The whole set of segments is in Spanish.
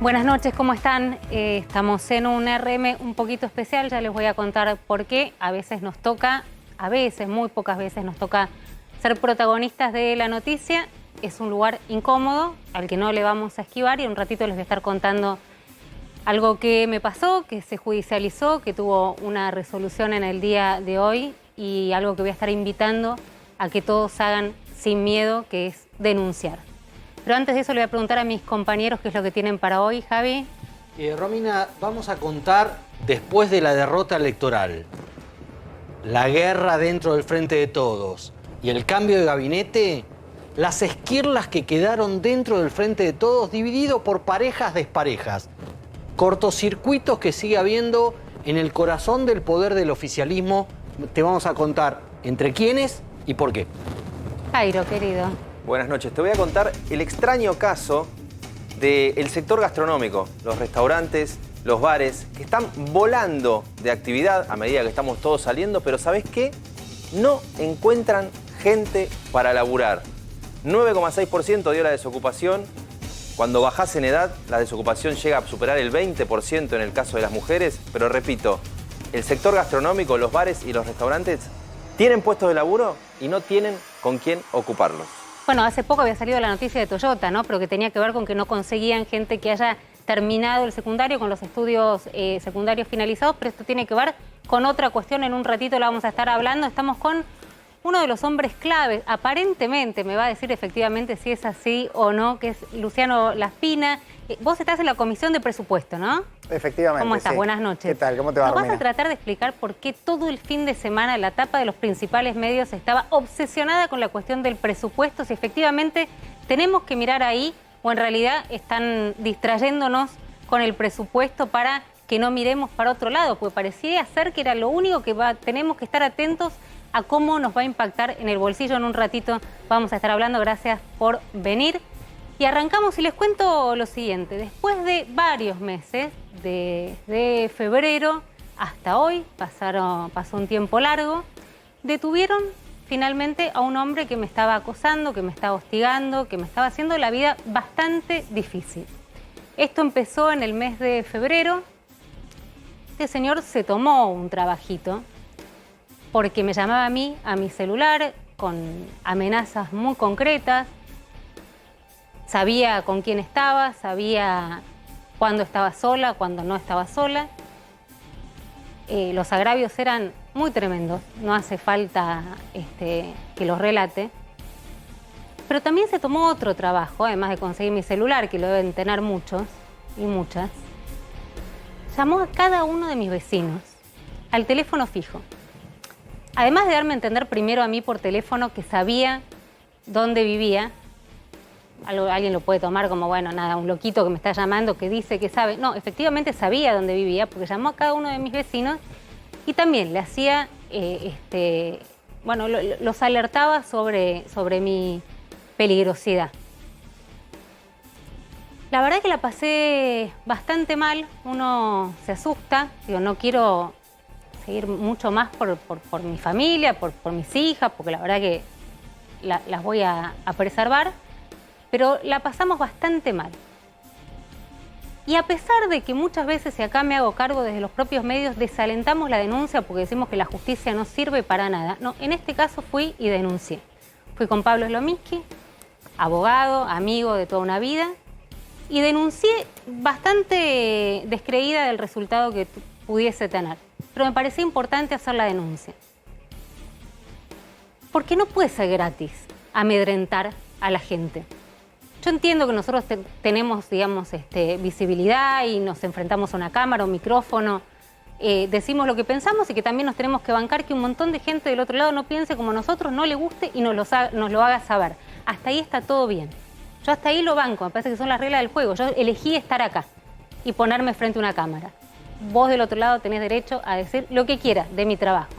Buenas noches, ¿cómo están? Estamos en un RM un poquito especial, ya les voy a contar por qué. A veces nos toca, muy pocas veces nos toca ser protagonistas de la noticia. Es un lugar incómodo al que no le vamos a esquivar y en un ratito les voy a estar contando algo que me pasó, que se judicializó, que tuvo una resolución en el día de hoy y algo que voy a estar invitando a que todos hagan sin miedo, que es denunciar. Pero antes de eso le voy a preguntar a mis compañeros qué es lo que tienen para hoy, Javi. Romina, vamos a contar después de la derrota electoral, la guerra dentro del Frente de Todos y el cambio de gabinete, las esquirlas que quedaron dentro del Frente de Todos dividido por parejas desparejas, cortocircuitos que sigue habiendo en el corazón del poder del oficialismo. Te vamos a contar entre quiénes y por qué. Jairo, querido. Buenas noches. Te voy a contar el extraño caso del sector gastronómico, los restaurantes, los bares, que están volando de actividad a medida que estamos todos saliendo, pero ¿sabés qué? No encuentran gente para laburar. 9,6% dio la desocupación. Cuando bajás en edad, la desocupación llega a superar el 20% en el caso de las mujeres, pero repito, el sector gastronómico, los bares y los restaurantes tienen puestos de laburo y no tienen con quién ocuparlos. Bueno, hace poco había salido la noticia de Toyota, ¿no? Pero que tenía que ver con que no conseguían gente que haya terminado el secundario con los estudios secundarios finalizados, pero esto tiene que ver con otra cuestión. En un ratito la vamos a estar hablando. Estamos con uno de los hombres claves, aparentemente, me va a decir efectivamente si es así o no, que es Luciano Laspina. Vos estás en la Comisión de Presupuesto, ¿no? Efectivamente, ¿Cómo estás? sí. Buenas noches. ¿Qué tal? ¿Cómo te va, Nos vas Romina? a tratar de explicar por qué todo el fin de semana la tapa de los principales medios estaba obsesionada con la cuestión del presupuesto, si efectivamente tenemos que mirar ahí o en realidad están distrayéndonos con el presupuesto para que no miremos para otro lado, porque parecía ser que era lo único que tenemos que estar atentos a cómo nos va a impactar en el bolsillo. En un ratito vamos a estar hablando. Gracias por venir. Y arrancamos y les cuento lo siguiente. Después de varios meses, de febrero hasta hoy, pasó un tiempo largo, detuvieron finalmente a un hombre que me estaba acosando, que me estaba hostigando, que me estaba haciendo la vida bastante difícil. Esto empezó en el mes de febrero. Este señor se tomó un trabajito porque me llamaba a mí, a mi celular, con amenazas muy concretas. Sabía con quién estaba, sabía cuándo estaba sola, cuándo no estaba sola. Los agravios eran muy tremendos, no hace falta que los relate. Pero también se tomó otro trabajo, además de conseguir mi celular, que lo deben tener muchos y muchas. Llamó a cada uno de mis vecinos al teléfono fijo. Además de darme a entender primero a mí por teléfono que sabía dónde vivía, alguien lo puede tomar como, bueno, nada, un loquito que me está llamando, que dice que sabe. No, efectivamente sabía dónde vivía porque llamó a cada uno de mis vecinos y también le hacía, los alertaba sobre mi peligrosidad. La verdad es que la pasé bastante mal, uno se asusta, digo, no quiero seguir mucho más por mi familia, por mis hijas, porque la verdad que las voy a preservar, pero la pasamos bastante mal. Y a pesar de que muchas veces, y acá me hago cargo desde los propios medios, desalentamos la denuncia porque decimos que la justicia no sirve para nada, no, en este caso fui y denuncié. Fui con Pablo Slominski, abogado, amigo de toda una vida, y denuncié bastante descreída del resultado que pudiese tener. Pero me parecía importante hacer la denuncia. Porque no puede ser gratis amedrentar a la gente. Yo entiendo que nosotros tenemos, digamos, visibilidad y nos enfrentamos a una cámara, un micrófono, decimos lo que pensamos y que también nos tenemos que bancar que un montón de gente del otro lado no piense como nosotros, no le guste y nos lo haga saber. Hasta ahí está todo bien. Yo hasta ahí lo banco, me parece que son las reglas del juego. Yo elegí estar acá y ponerme frente a una cámara. Vos del otro lado tenés derecho a decir lo que quieras de mi trabajo.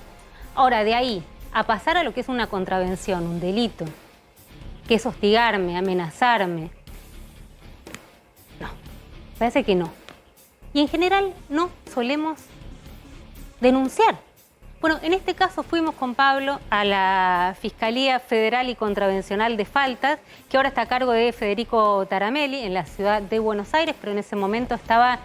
Ahora, de ahí a pasar a lo que es una contravención, un delito, que es hostigarme, amenazarme, no, parece que no. Y en general no solemos denunciar. Bueno, en este caso fuimos con Pablo a la Fiscalía Federal y Contravencional de Faltas, que ahora está a cargo de Federico Taramelli, en la ciudad de Buenos Aires, pero en ese momento estaba,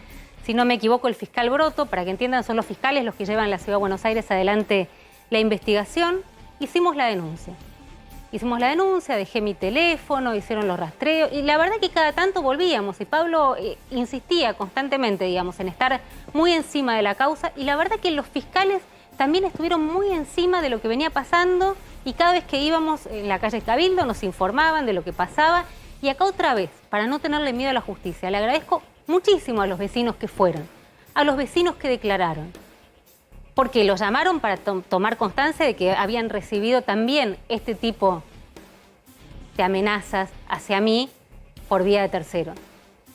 si no me equivoco, el fiscal Broto. Para que entiendan, son los fiscales los que llevan en la ciudad de Buenos Aires adelante la investigación. Hicimos la denuncia. Dejé mi teléfono, hicieron los rastreos y la verdad que cada tanto volvíamos y Pablo insistía constantemente, digamos, en estar muy encima de la causa y la verdad que los fiscales también estuvieron muy encima de lo que venía pasando y cada vez que íbamos en la calle Cabildo nos informaban de lo que pasaba y acá otra vez, para no tenerle miedo a la justicia, le agradezco muchísimo a los vecinos que fueron, a los vecinos que declararon. Porque los llamaron para tomar constancia de que habían recibido también este tipo de amenazas hacia mí por vía de tercero.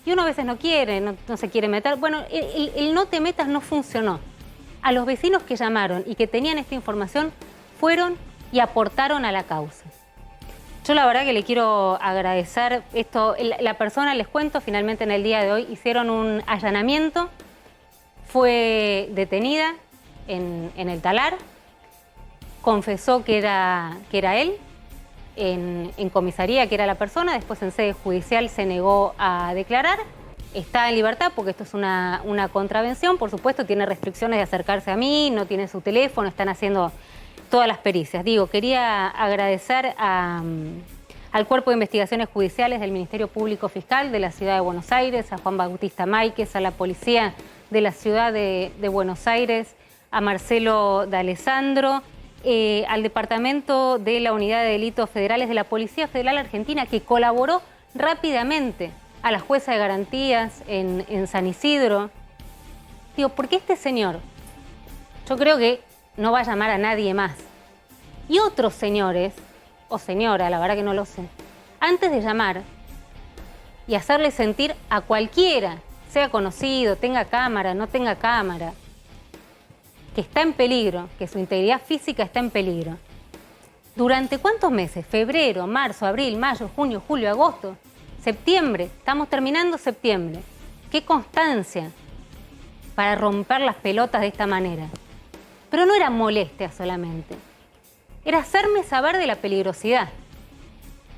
Y uno a veces no quiere, no se quiere meter. Bueno, el no te metas no funcionó. A los vecinos que llamaron y que tenían esta información fueron y aportaron a la causa. Yo la verdad que le quiero agradecer esto. La persona, les cuento, finalmente en el día de hoy hicieron un allanamiento, fue detenida en el talar, confesó que era él, en comisaría que era la persona, después en sede judicial se negó a declarar, está en libertad porque esto es una contravención, por supuesto tiene restricciones de acercarse a mí, no tiene su teléfono, están haciendo todas las pericias. Digo, quería agradecer al Cuerpo de Investigaciones Judiciales del Ministerio Público Fiscal de la Ciudad de Buenos Aires, a Juan Bautista Máiquez, a la Policía de la Ciudad de Buenos Aires, a Marcelo D'Alessandro, al Departamento de la Unidad de Delitos Federales de la Policía Federal Argentina, que colaboró rápidamente, a la jueza de garantías en San Isidro. Digo, porque este señor, yo creo que no va a llamar a nadie más. Y otros señores, o señora, la verdad que no lo sé, antes de llamar y hacerle sentir a cualquiera, sea conocido, tenga cámara, no tenga cámara, que está en peligro, que su integridad física está en peligro. ¿Durante cuántos meses? Febrero, marzo, abril, mayo, junio, julio, agosto, septiembre. Estamos terminando septiembre. ¡Qué constancia para romper las pelotas de esta manera! Pero no era molestia solamente. Era hacerme saber de la peligrosidad.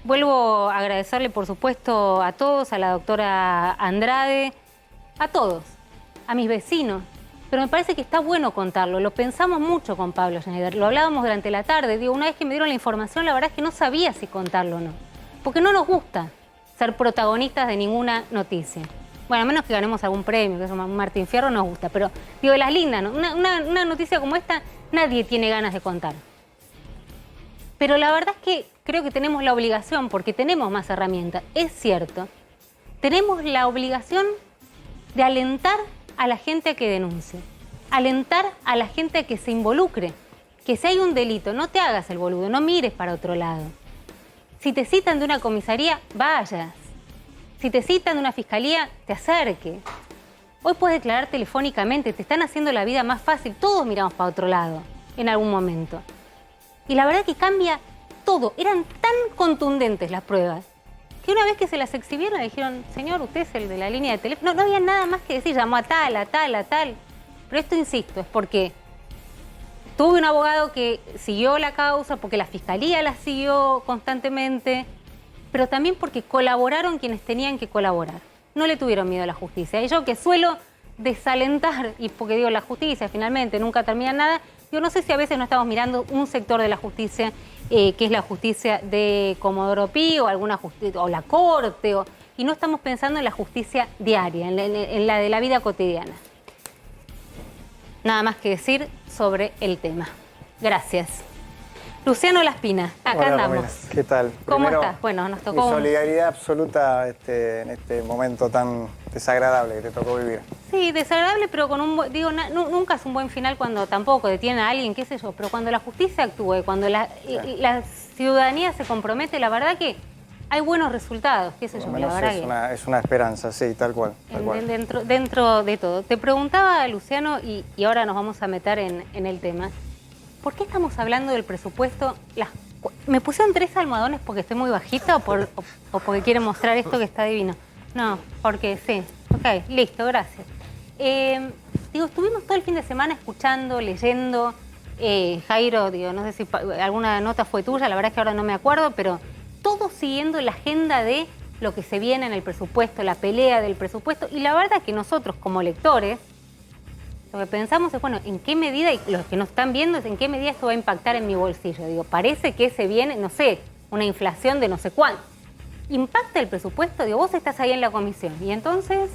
Vuelvo a agradecerle, por supuesto, a todos, a la doctora Andrade, a todos, a mis vecinos. Pero me parece que está bueno contarlo. Lo pensamos mucho con Pablo Schneider. Lo hablábamos durante la tarde. Digo, una vez que me dieron la información, la verdad es que no sabía si contarlo o no. Porque no nos gusta ser protagonistas de ninguna noticia. Bueno, a menos que ganemos algún premio, que es un Martín Fierro, nos gusta. Pero digo, de las lindas, ¿no? Una noticia como esta, nadie tiene ganas de contar. Pero la verdad es que creo que tenemos la obligación, porque tenemos más herramientas. Es cierto. Tenemos la obligación de alentar a la gente a que denuncie, alentar a la gente a que se involucre, que si hay un delito, no te hagas el boludo, no mires para otro lado. Si te citan de una comisaría, vayas. Si te citan de una fiscalía, te acerques. Hoy puedes declarar telefónicamente, te están haciendo la vida más fácil, todos miramos para otro lado en algún momento. Y la verdad que cambia todo, eran tan contundentes las pruebas, que una vez que se las exhibieron le dijeron, señor, usted es el de la línea de teléfono. No había nada más que decir, llamó a tal, a tal, a tal. Pero esto, insisto, es porque tuve un abogado que siguió la causa, porque la fiscalía la siguió constantemente, pero también porque colaboraron quienes tenían que colaborar. No le tuvieron miedo a la justicia. Y yo que suelo desalentar, y porque digo, la justicia finalmente nunca termina nada, yo no sé si a veces no estamos mirando un sector de la justicia que es la justicia de Comodoro Pi o alguna justicia, o la corte, y no estamos pensando en la justicia diaria, en la de la vida cotidiana. Nada más que decir sobre el tema. Gracias. Luciano Laspina, acá Hola, andamos. Romina. ¿Qué tal? ¿Cómo Primero, estás? Bueno, nos tocó mi solidaridad absoluta en este momento tan desagradable que te tocó vivir. Sí, desagradable, pero con un... Digo, nunca es un buen final cuando tampoco detienen a alguien, qué sé yo, pero cuando la justicia actúe, cuando la ciudadanía se compromete, la verdad que hay buenos resultados, qué sé yo, la verdad es una esperanza, sí, tal cual. Dentro de todo. Te preguntaba, Luciano, y ahora nos vamos a meter en el tema, ¿por qué estamos hablando del presupuesto? ¿Me pusieron 3 almohadones porque estoy muy bajita o porque quieren mostrar esto que está divino? No, porque sí. Ok, listo, gracias. Digo, estuvimos todo el fin de semana escuchando, leyendo Jairo, digo, no sé si alguna nota fue tuya, la verdad es que ahora no me acuerdo, pero todo siguiendo la agenda de lo que se viene en el presupuesto, la pelea del presupuesto, y la verdad es que nosotros como lectores, lo que pensamos es, bueno, ¿en qué medida, y los que nos están viendo, es en qué medida esto va a impactar en mi bolsillo? Digo, parece que se viene, no sé, una inflación de no sé cuánto. ¿Impacta el presupuesto? Digo, vos estás ahí en la comisión, y entonces...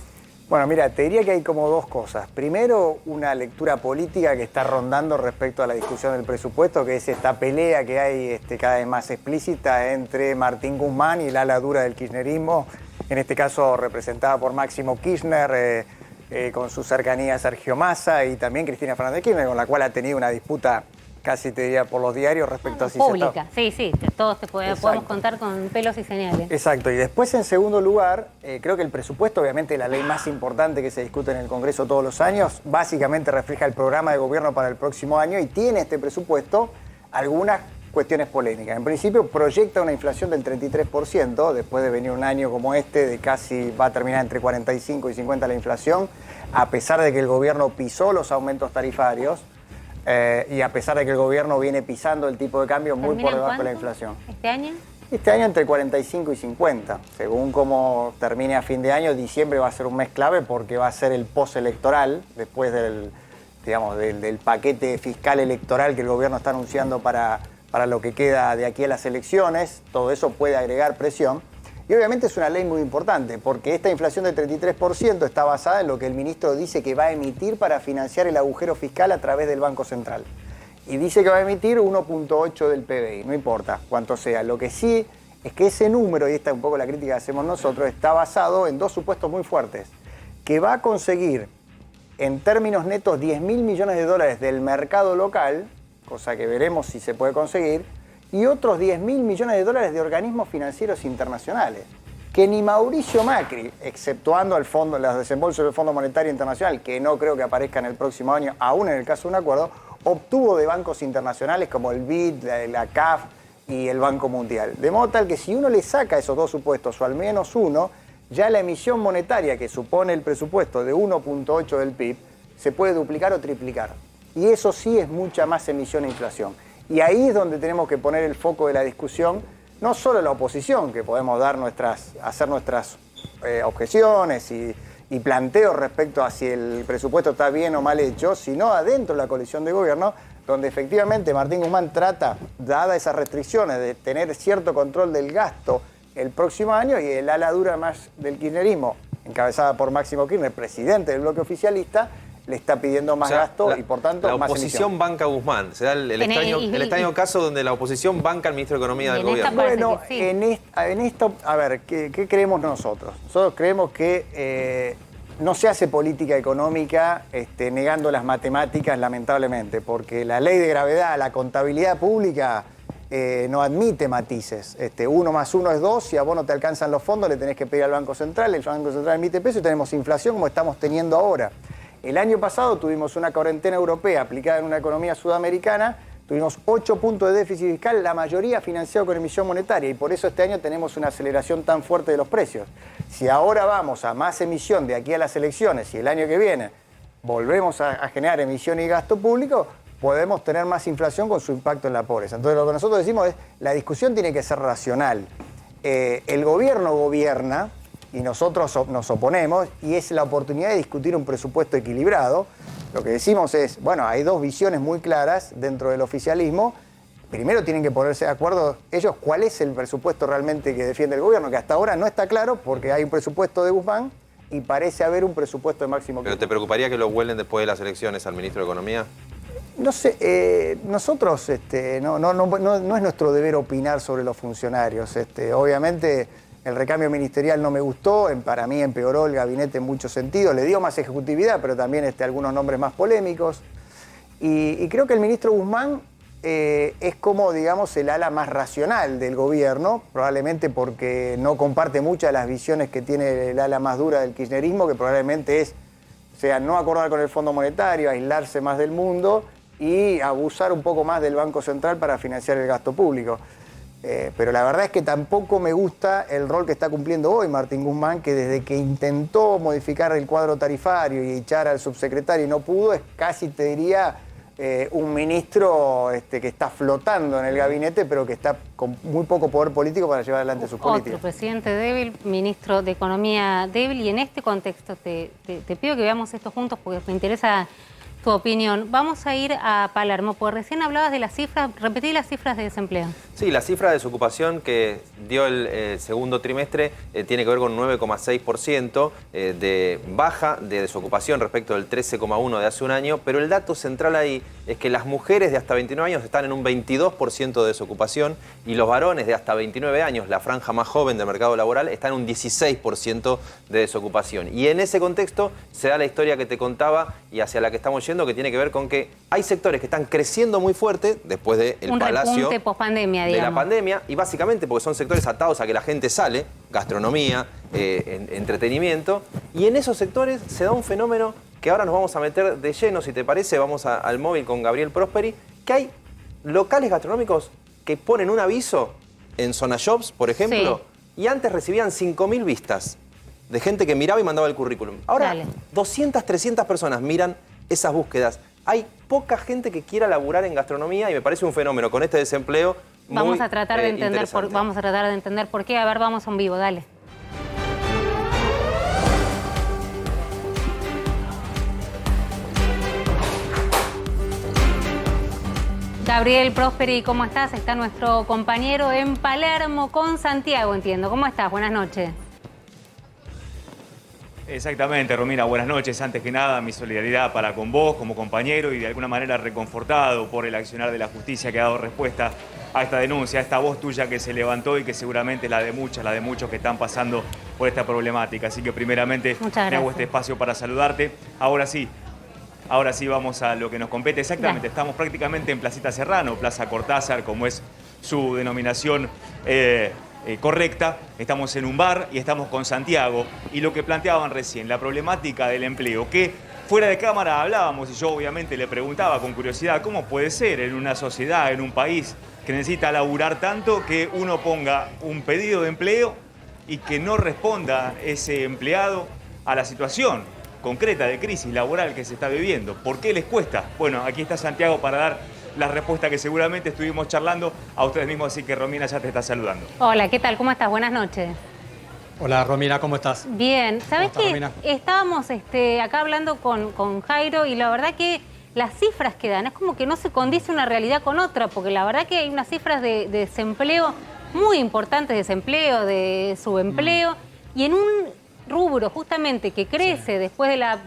Bueno, mira, te diría que hay como dos cosas. Primero, una lectura política que está rondando respecto a la discusión del presupuesto, que es esta pelea que hay cada vez más explícita entre Martín Guzmán y el ala dura del kirchnerismo, en este caso representada por Máximo Kirchner, con su cercanía a Sergio Massa, y también Cristina Fernández Kirchner, con la cual ha tenido una disputa casi te diría por los diarios respecto a si pública, sí, todos podemos contar con pelos y señales. Exacto, y después en segundo lugar, creo que el presupuesto, obviamente la ley más importante que se discute en el Congreso todos los años, básicamente refleja el programa de gobierno para el próximo año y tiene este presupuesto algunas cuestiones polémicas. En principio proyecta una inflación del 33%, después de venir un año como este, de casi va a terminar entre 45 y 50 la inflación, a pesar de que el gobierno pisó los aumentos tarifarios, y a pesar de que el gobierno viene pisando el tipo de cambio muy por debajo de la inflación. ¿Este año? Este año entre 45 y 50. Según cómo termine a fin de año, diciembre va a ser un mes clave porque va a ser el postelectoral, después del paquete fiscal electoral que el gobierno está anunciando para lo que queda de aquí a las elecciones. Todo eso puede agregar presión. Y obviamente es una ley muy importante, porque esta inflación del 33% está basada en lo que el ministro dice que va a emitir para financiar el agujero fiscal a través del Banco Central. Y dice que va a emitir 1.8 del PBI, no importa cuánto sea. Lo que sí es que ese número, y esta es un poco la crítica que hacemos nosotros, está basado en dos supuestos muy fuertes. Que va a conseguir, en términos netos, 10.000 millones de dólares del mercado local, cosa que veremos si se puede conseguir, y otros 10.000 millones de dólares de organismos financieros internacionales, que ni Mauricio Macri, exceptuando los desembolsos del Fondo Monetario Internacional, que no creo que aparezca en el próximo año, aún en el caso de un acuerdo, obtuvo de bancos internacionales como el BID, la CAF y el Banco Mundial. De modo tal que si uno le saca esos dos supuestos, o al menos uno, ya la emisión monetaria que supone el presupuesto de 1.8 del PIB, se puede duplicar o triplicar. Y eso sí es mucha más emisión e inflación. Y ahí es donde tenemos que poner el foco de la discusión, no solo la oposición, que podemos hacer nuestras objeciones y planteos respecto a si el presupuesto está bien o mal hecho, sino adentro de la coalición de gobierno, donde efectivamente Martín Guzmán trata, dadas esas restricciones, de tener cierto control del gasto el próximo año, y el ala dura más del kirchnerismo, encabezada por Máximo Kirchner, presidente del bloque oficialista, le está pidiendo más gasto y por tanto más la oposición emisión. banca a Guzmán. Se da el extraño caso donde la oposición banca al ministro de Economía del gobierno. Bueno, sí. en esto, a ver, ¿qué creemos nosotros? Nosotros creemos que no se hace política económica negando las matemáticas, lamentablemente, porque la ley de gravedad, la contabilidad pública no admite matices. 1 más 1 es 2, si a vos no te alcanzan los fondos le tenés que pedir al Banco Central, el Banco Central emite peso y tenemos inflación como estamos teniendo ahora. El año pasado tuvimos una cuarentena europea aplicada en una economía sudamericana, tuvimos 8 puntos de déficit fiscal, la mayoría financiado con emisión monetaria, y por eso este año tenemos una aceleración tan fuerte de los precios. Si ahora vamos a más emisión de aquí a las elecciones y el año que viene volvemos a generar emisión y gasto público, podemos tener más inflación con su impacto en la pobreza. Entonces lo que nosotros decimos es, la discusión tiene que ser racional. El gobierno gobierna, y nosotros nos oponemos, y es la oportunidad de discutir un presupuesto equilibrado. Lo que decimos es, bueno, hay dos visiones muy claras dentro del oficialismo. Primero tienen que ponerse de acuerdo ellos cuál es el presupuesto realmente que defiende el gobierno, que hasta ahora no está claro porque hay un presupuesto de Guzmán y parece haber un presupuesto de Máximo Kirchner. ¿Pero te preocuparía que lo huelen después de las elecciones al ministro de Economía? No sé, nosotros no es nuestro deber opinar sobre los funcionarios. Obviamente el recambio ministerial no me gustó, para mí empeoró el gabinete en muchos sentidos, le dio más ejecutividad, pero también algunos nombres más polémicos. Y creo que el ministro Guzmán es como, digamos, el ala más racional del gobierno, probablemente porque no comparte muchas de las visiones que tiene el ala más dura del kirchnerismo, que probablemente es, o sea, no acordar con el Fondo Monetario, aislarse más del mundo y abusar un poco más del Banco Central para financiar el gasto público. Pero la verdad es que tampoco me gusta el rol que está cumpliendo hoy Martín Guzmán, que desde que intentó modificar el cuadro tarifario y echar al subsecretario y no pudo, es casi, te diría, un ministro que está flotando en el gabinete, pero que está con muy poco poder político para llevar adelante sus políticas. Otro presidente débil, ministro de Economía débil, y en este contexto te pido que veamos esto juntos porque me interesa tu opinión. Vamos a ir a Palermo, porque recién hablabas de las cifras, repetí las cifras de desempleo. Sí, la cifra de desocupación que dio el segundo trimestre tiene que ver con 9,6% de baja de desocupación respecto del 13,1% de hace un año, pero el dato central ahí es que las mujeres de hasta 29 años están en un 22% de desocupación y los varones de hasta 29 años, la franja más joven del mercado laboral, están en un 16% de desocupación. Y en ese contexto se da la historia que te contaba y hacia la que estamos yendo, que tiene que ver con que hay sectores que están creciendo muy fuerte después del palacio. Un repunte pospandemia, de la pandemia, y básicamente porque son sectores atados a que la gente sale, gastronomía, entretenimiento, y en esos sectores se da un fenómeno que ahora nos vamos a meter de lleno, si te parece, vamos al móvil con Gabriel Prosperi, que hay locales gastronómicos que ponen un aviso en Zona Shops, por ejemplo, y antes recibían 5.000 vistas de gente que miraba y mandaba el currículum. Ahora 200, 300 personas miran esas búsquedas. Hay poca gente que quiera laburar en gastronomía y me parece un fenómeno con este desempleo. Vamos a tratar de entender por qué. A ver, vamos a un vivo, dale. Gabriel Prosperi, ¿cómo estás? Está nuestro compañero en Palermo con Santiago, entiendo. ¿Cómo estás? Buenas noches. Exactamente, Romina, buenas noches. Antes que nada, mi solidaridad para con vos como compañero y de alguna manera reconfortado por el accionar de la justicia que ha dado respuesta a esta denuncia, a esta voz tuya que se levantó y que seguramente es la de muchos que están pasando por esta problemática. Así que primeramente me hago este espacio para saludarte. Ahora sí vamos a lo que nos compete. Exactamente, estamos prácticamente en Placita Serrano, Plaza Cortázar, como es su denominación correcta. Estamos en un bar y estamos con Santiago. Y lo que planteaban recién, la problemática del empleo, que fuera de cámara hablábamos y yo obviamente le preguntaba con curiosidad cómo puede ser en una sociedad, en un país que necesita laburar tanto, que uno ponga un pedido de empleo y que no responda ese empleado a la situación concreta de crisis laboral que se está viviendo. ¿Por qué les cuesta? Bueno, aquí está Santiago para dar la respuesta que seguramente estuvimos charlando a ustedes mismos, así que Romina ya te está saludando. Hola, ¿qué tal? ¿Cómo estás? Buenas noches. Hola Romina, ¿cómo estás? Bien, ¿sabés qué? Estábamos acá hablando con Jairo y la verdad que las cifras que dan es como que no se condice una realidad con otra, porque la verdad que hay unas cifras de desempleo muy importantes, desempleo, de subempleo, y en un rubro justamente que crece después de la...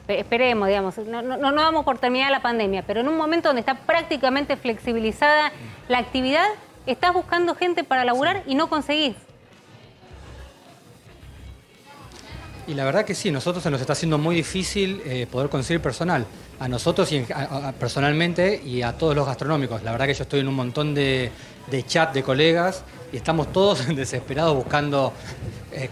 esperemos, digamos, no damos por terminada la pandemia, pero en un momento donde está prácticamente flexibilizada la actividad, estás buscando gente para laburar y no conseguís. Y la verdad que sí, a nosotros se nos está haciendo muy difícil poder conseguir personal. A nosotros y personalmente y a todos los gastronómicos. La verdad que yo estoy en un montón de chat de colegas y estamos todos desesperados buscando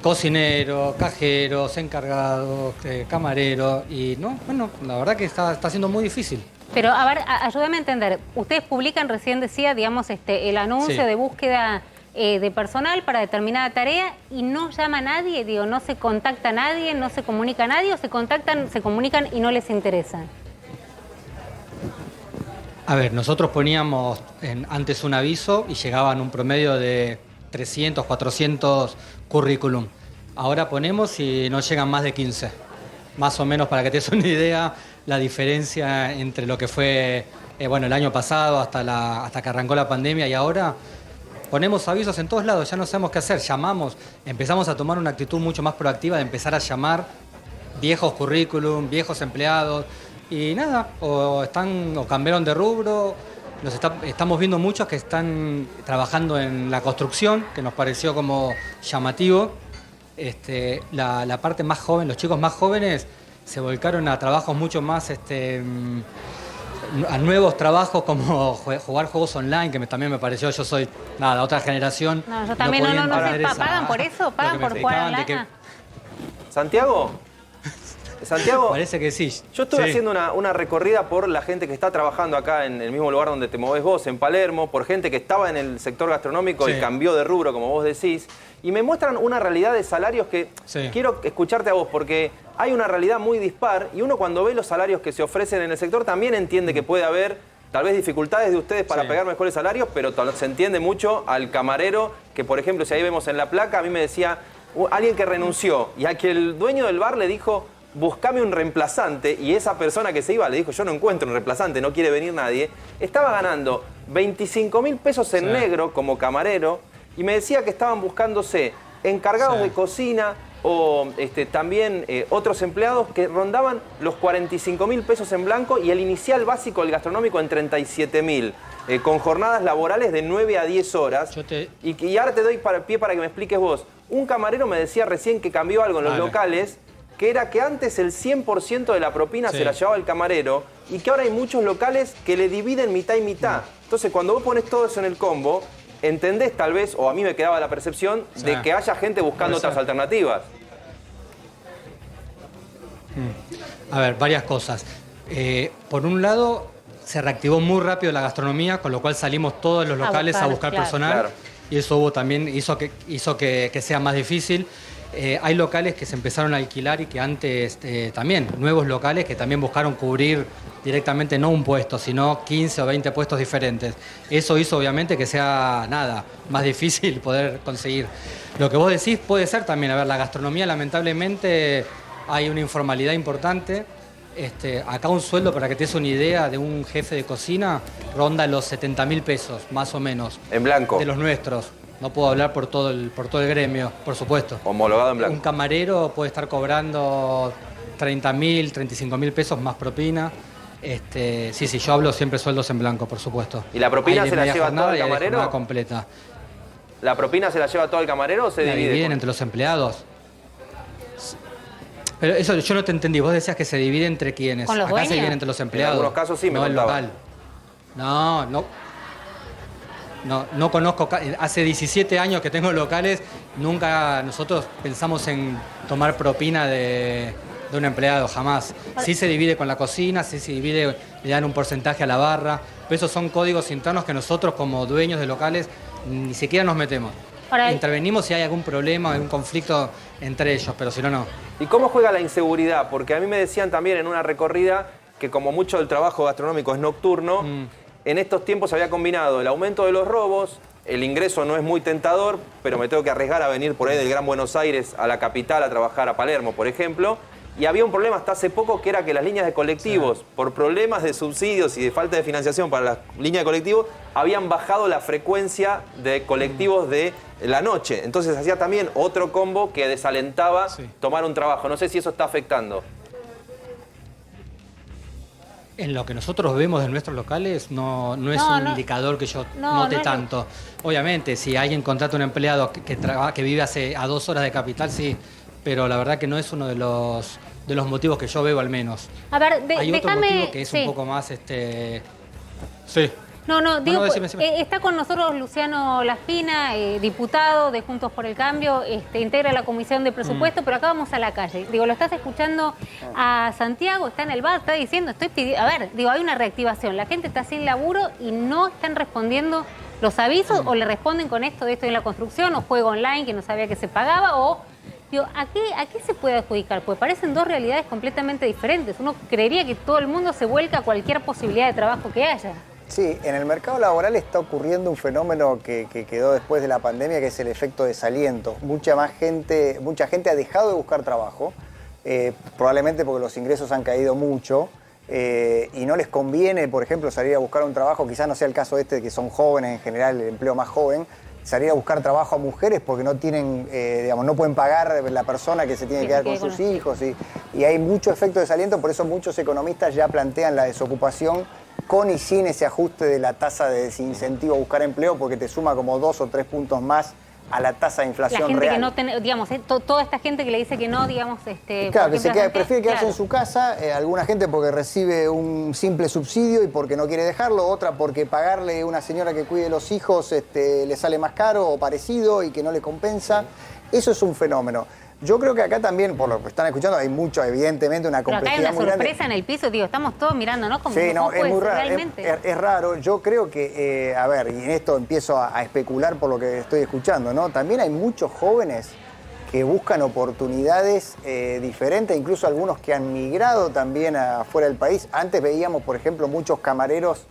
cocineros, cajeros, encargados, camareros. Y no, bueno, la verdad que está siendo muy difícil. Pero a ver, ayúdame a entender. Ustedes publican, recién decía, digamos, el anuncio de búsqueda de personal para determinada tarea y no llama a nadie, digo, no se contacta a nadie, no se comunica a nadie, o se comunican y no les interesa. A ver, nosotros poníamos antes un aviso y llegaban un promedio de 300, 400 currículum. Ahora ponemos y no llegan más de 15. Más o menos, para que te des una idea, la diferencia entre lo que fue el año pasado hasta que arrancó la pandemia y ahora. Ponemos avisos en todos lados, ya no sabemos qué hacer, llamamos, empezamos a tomar una actitud mucho más proactiva de empezar a llamar viejos currículum, viejos empleados y nada, o cambiaron de rubro. Estamos viendo muchos que están trabajando en la construcción, que nos pareció como llamativo. La parte más joven, los chicos más jóvenes se volcaron a trabajos mucho más a nuevos trabajos como jugar juegos online, que también me pareció, yo soy otra generación. No, yo también no sé, ¿pagan por eso? ¿Pagan por jugar online? ¿Santiago? Santiago, Parece que sí. yo estuve Sí. haciendo una recorrida por la gente que está trabajando acá en el mismo lugar donde te movés vos, en Palermo, por gente que estaba en el sector gastronómico y Sí. cambió de rubro, como vos decís, y me muestran una realidad de salarios que Sí. quiero escucharte a vos, porque hay una realidad muy dispar y uno cuando ve los salarios que se ofrecen en el sector también entiende que puede haber tal vez dificultades de ustedes para Sí. pegar mejores salarios, pero se entiende mucho al camarero que, por ejemplo, si ahí vemos en la placa, a mí me decía alguien que renunció y a que el dueño del bar le dijo, buscame un reemplazante, y esa persona que se iba le dijo, yo no encuentro un reemplazante, no quiere venir nadie, estaba ganando 25.000 pesos en Sí. negro como camarero y me decía que estaban buscándose encargados Sí. de cocina o también otros empleados que rondaban los 45.000 pesos en blanco y el inicial básico del gastronómico en 37.000, con jornadas laborales de 9 a 10 horas. Y ahora te doy pie para que me expliques vos. Un camarero me decía recién que cambió algo en los Dale. locales, que era que antes el 100% de la propina Sí. se la llevaba el camarero y que ahora hay muchos locales que le dividen mitad y mitad. Entonces, cuando vos pones todo eso en el combo, entendés tal vez, o a mí me quedaba la percepción, Sí. de que haya gente buscando Puede ser. otras alternativas. A ver, varias cosas. Por un lado, se reactivó muy rápido la gastronomía, con lo cual salimos todos los locales a buscar claro. personal. Claro. Y eso también hizo que sea más difícil. Hay locales que se empezaron a alquilar y que antes también, nuevos locales que también buscaron cubrir directamente no un puesto, sino 15 o 20 puestos diferentes. Eso hizo obviamente que sea más difícil poder conseguir. Lo que vos decís puede ser también, a ver, la gastronomía lamentablemente hay una informalidad importante. Acá un sueldo, para que te des una idea, de un jefe de cocina ronda los 70.000 pesos, más o menos. En blanco. De los nuestros. No puedo hablar por todo el gremio, por supuesto. Homologado en blanco. Un camarero puede estar cobrando 30.000, 35.000 pesos más propina. Sí, yo hablo siempre sueldos en blanco, por supuesto. ¿Y la propina Hay de se la media lleva jornada todo el y hay de camarero? jornada completa. ¿La propina se la lleva todo el camarero o se ¿La divide? dividen entre los empleados? Pero eso yo no te entendí. Vos decías que se divide entre quiénes. ¿Con los Acá se dueños? divide entre los empleados. algunos casos sí me no el contaban. local. No conozco. Hace 17 años que tengo locales, nunca nosotros pensamos en tomar propina de un empleado, jamás. Sí se divide con la cocina, sí se divide, le dan un porcentaje a la barra, pero esos son códigos internos que nosotros como dueños de locales ni siquiera nos metemos. Ahora, intervenimos si hay algún problema, algún conflicto entre ellos, pero si no, no. ¿Y cómo juega la inseguridad? Porque a mí me decían también en una recorrida que como mucho del trabajo gastronómico es nocturno, en estos tiempos se había combinado el aumento de los robos, el ingreso no es muy tentador, pero me tengo que arriesgar a venir por ahí del Gran Buenos Aires a la capital a trabajar a Palermo, por ejemplo. Y había un problema hasta hace poco que era que las líneas de colectivos, por problemas de subsidios y de falta de financiación para las líneas de colectivos, habían bajado la frecuencia de colectivos de la noche. Entonces hacía también otro combo que desalentaba tomar un trabajo. No sé si eso está afectando. En lo que nosotros vemos en nuestros locales no es No, un no. indicador que yo No, note no es lo- tanto. Obviamente, si alguien contrata un empleado que vive a 2 horas de capital, sí, pero la verdad que no es uno de los motivos que yo veo al menos. A ver, Hay otro déjame... motivo que es sí. un poco más... Sí. No, digo, decime. está con nosotros Luciano Laspina, diputado de Juntos por el Cambio, integra la Comisión de Presupuesto, pero acá vamos a la calle. Digo, lo estás escuchando a Santiago, está en el bar, está diciendo, estoy pidiendo... A ver, digo, hay una reactivación, la gente está sin laburo y no están respondiendo los avisos o le responden con esto de la construcción o juego online que no sabía que se pagaba o... Digo, ¿a qué se puede adjudicar? Pues parecen dos realidades completamente diferentes. Uno creería que todo el mundo se vuelca a cualquier posibilidad de trabajo que haya. Sí, en el mercado laboral está ocurriendo un fenómeno que quedó después de la pandemia, que es el efecto desaliento. Mucha gente ha dejado de buscar trabajo, probablemente porque los ingresos han caído mucho y no les conviene, por ejemplo, salir a buscar un trabajo, quizás no sea el caso que son jóvenes en general, el empleo más joven, salir a buscar trabajo a mujeres porque no tienen, no pueden pagar la persona que se tiene que quedar con sus hijos y hay mucho efecto desaliento, por eso muchos economistas ya plantean la desocupación con y sin ese ajuste de la tasa de desincentivo a buscar empleo, porque te suma como 2 o 3 puntos más a la tasa de inflación la gente real. que no tiene, digamos, toda esta gente que le dice que no, digamos, Claro, que prefiere quedarse claro. en su casa, alguna gente porque recibe un simple subsidio y porque no quiere dejarlo, otra porque pagarle a una señora que cuide los hijos le sale más caro o parecido y que no le compensa. Eso es un fenómeno. Yo creo que acá también, por lo que están escuchando, hay mucho, evidentemente, una Pero acá hay complejidad una muy grande. sorpresa en el piso, digo, estamos todos mirando, ¿no? Como, Sí, no, ¿cómo es puede muy ser raro. realmente? Es raro. Yo creo que, a ver, y en esto empiezo a especular por lo que estoy escuchando, ¿no? También hay muchos jóvenes que buscan oportunidades diferentes, incluso algunos que han migrado también afuera del país. Antes veíamos, por ejemplo, muchos camareros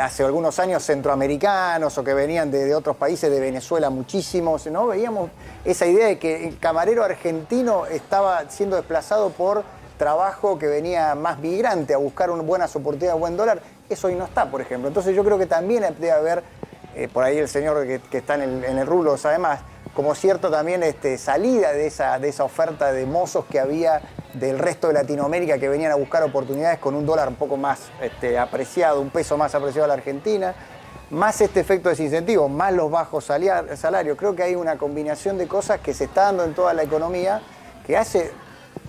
hace algunos años centroamericanos o que venían de otros países, de Venezuela muchísimos, ¿no? Veíamos esa idea de que el camarero argentino estaba siendo desplazado por trabajo que venía más migrante a buscar buenas oportunidades, buen dólar. Eso hoy no está, por ejemplo. Entonces yo creo que también debe haber, por ahí el señor que está en el rubro sabe más, como cierto también salida de esa oferta de mozos que había del resto de Latinoamérica que venían a buscar oportunidades con un dólar un poco más apreciado, un peso más apreciado a la Argentina, más este efecto desincentivo, más los bajos salarios. Creo que hay una combinación de cosas que se está dando en toda la economía que hace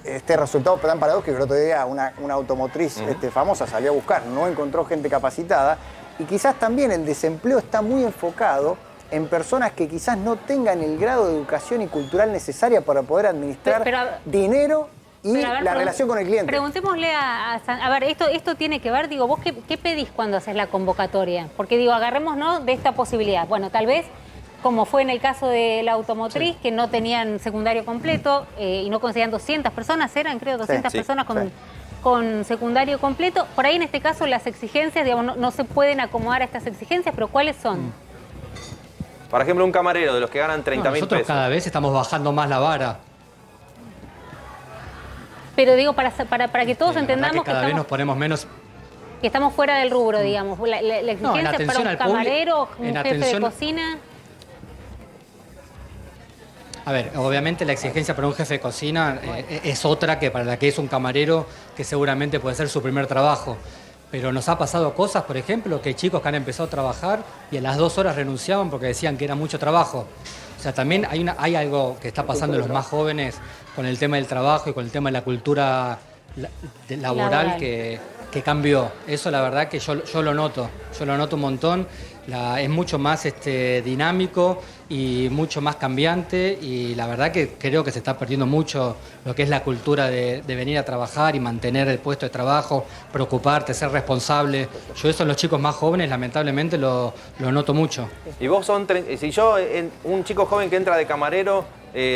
este resultado tan paradójico. El otro día una automotriz famosa salió a buscar, no encontró gente capacitada y quizás también el desempleo está muy enfocado en personas que quizás no tengan el grado de educación y cultural necesaria para poder administrar dinero y la relación con el cliente. Preguntémosle a ver, esto tiene que ver, digo, vos qué pedís cuando haces la convocatoria? Porque digo, agarrémonos de esta posibilidad. Bueno, tal vez, como fue en el caso de la automotriz, que no tenían secundario completo y no conseguían 200 personas, eran creo 200 personas con secundario completo. Por ahí en este caso las exigencias, digamos, no se pueden acomodar a estas exigencias, pero ¿cuáles son? Por ejemplo, un camarero de los que ganan 30.000 pesos. Nosotros cada vez estamos bajando más la vara. Pero digo, para que todos entendamos que cada vez nos ponemos menos. Que estamos fuera del rubro, digamos. La exigencia para un camarero, un jefe de cocina. A ver, obviamente la exigencia para un jefe de cocina es otra que para la que es un camarero, que seguramente puede ser su primer trabajo. Pero nos ha pasado cosas, por ejemplo, que hay chicos que han empezado a trabajar y a las 2 horas renunciaban porque decían que era mucho trabajo. O sea, también hay algo que está pasando en los más jóvenes con el tema del trabajo y con el tema de la cultura laboral que cambió. Eso la verdad que yo lo noto un montón. Es mucho más dinámico y mucho más cambiante y la verdad que creo que se está perdiendo mucho lo que es la cultura de venir a trabajar y mantener el puesto de trabajo, preocuparte, ser responsable. Yo eso en los chicos más jóvenes lamentablemente lo noto mucho. Y vos si yo, un chico joven que entra de camarero,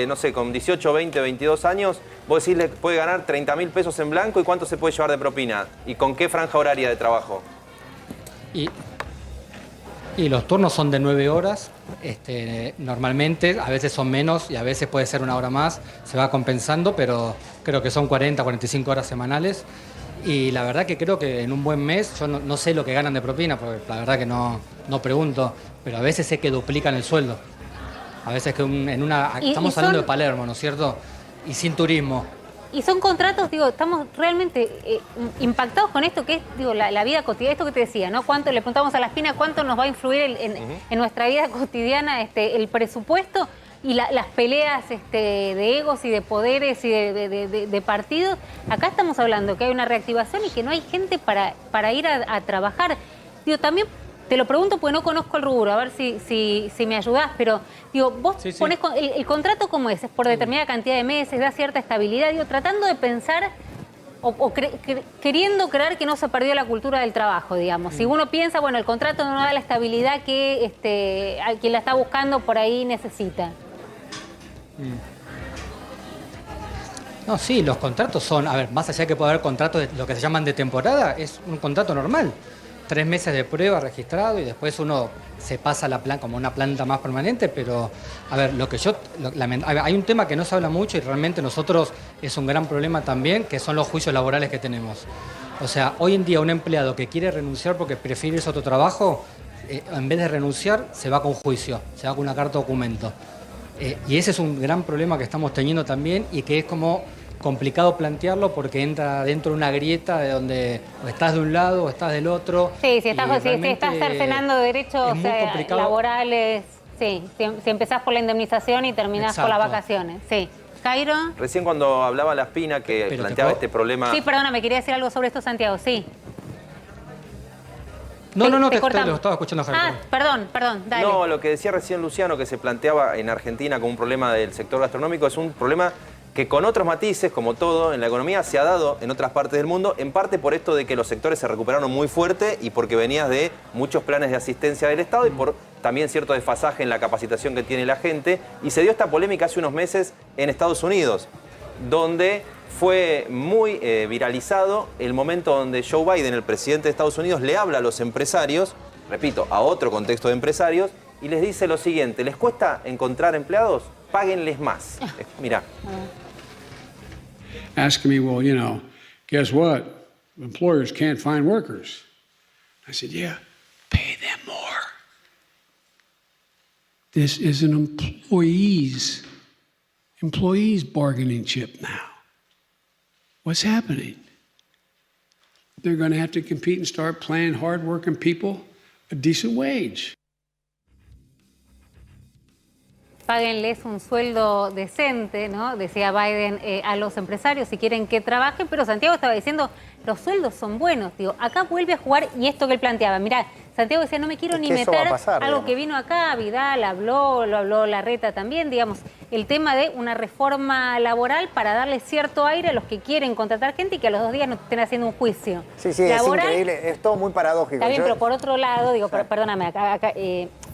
no sé, con 18, 20, 22 años, vos decís le puede ganar 30.000 pesos en blanco y ¿cuánto se puede llevar de propina? ¿Y con qué franja horaria de trabajo? Y los turnos son de 9 horas, normalmente, a veces son menos y a veces puede ser 1 hora más, se va compensando, pero creo que son 40, 45 horas semanales. Y la verdad que creo que en un buen mes, yo no sé lo que ganan de propina, porque la verdad que no pregunto, pero a veces sé que duplican el sueldo. A veces que estamos hablando de Palermo, ¿no es cierto? Y sin turismo. Y son contratos, digo, estamos realmente impactados con esto que es, digo, la vida cotidiana, esto que te decía, ¿no? ¿Cuánto le preguntamos a la Espina cuánto nos va a influir en nuestra vida cotidiana el presupuesto y las peleas de egos y de poderes y de partidos? Acá estamos hablando que hay una reactivación y que no hay gente para ir a trabajar. Digo, también te lo pregunto porque no conozco el rubro, a ver si me ayudás, pero digo, vos ponés el contrato como es por determinada cantidad de meses, da cierta estabilidad, digo, tratando de pensar queriendo creer que no se perdió la cultura del trabajo, digamos. Si uno piensa, bueno, el contrato no da la estabilidad que a quien la está buscando por ahí necesita. No, sí, los contratos son, a ver, más allá de que puede haber contratos de lo que se llaman de temporada, es un contrato normal. 3 meses de prueba registrado y después uno se pasa a la planta como una planta más permanente, pero a ver, hay un tema que no se habla mucho y realmente nosotros es un gran problema también, que son los juicios laborales que tenemos. O sea, hoy en día un empleado que quiere renunciar porque prefiere irse a otro trabajo, en vez de renunciar, se va con juicio, se va con una carta documento. Y ese es un gran problema que estamos teniendo también y que es como complicado plantearlo porque entra dentro de una grieta de donde o estás de un lado o estás del otro. Sí, si estás cercenando derechos laborales, sí, si empezás por la indemnización y terminás por las vacaciones, sí. Jairo. Recién cuando hablaba la Espina que planteaba este problema. Sí, perdóname, quería decir algo sobre esto, Santiago, sí. No, te lo cortamos. estaba escuchando, Javier. Perdón, dale. No, lo que decía recién Luciano, que se planteaba en Argentina como un problema del sector gastronómico, es un problema que con otros matices, como todo en la economía, se ha dado en otras partes del mundo, en parte por esto de que los sectores se recuperaron muy fuerte y porque venías de muchos planes de asistencia del Estado y por también cierto desfasaje en la capacitación que tiene la gente. Y se dio esta polémica hace unos meses en Estados Unidos, donde fue muy viralizado el momento donde Joe Biden, el presidente de Estados Unidos, le habla a los empresarios, repito, a otro contexto de empresarios, y les dice lo siguiente: ¿les cuesta encontrar empleados? Páguenles más. Mirá. Asking me, well, you know, guess what? Employers can't find workers. I said, yeah, pay them more. This is an employees bargaining chip now. What's happening? They're going to have to compete and start paying hardworking people a decent wage. Páguenles un sueldo decente, ¿no? Decía Biden a los empresarios si quieren que trabajen, pero Santiago estaba diciendo, los sueldos son buenos. Digo, acá vuelve a jugar, y esto que él planteaba, mirá, Santiago decía, no me quiero ni meter, algo que vino acá, Vidal habló, lo habló Larreta también, digamos, el tema de una reforma laboral para darle cierto aire a los que quieren contratar gente y que a los 2 días no estén haciendo un juicio. Sí, laboral, es increíble, es todo muy paradójico. Está bien, pero por otro lado, digo, perdóname,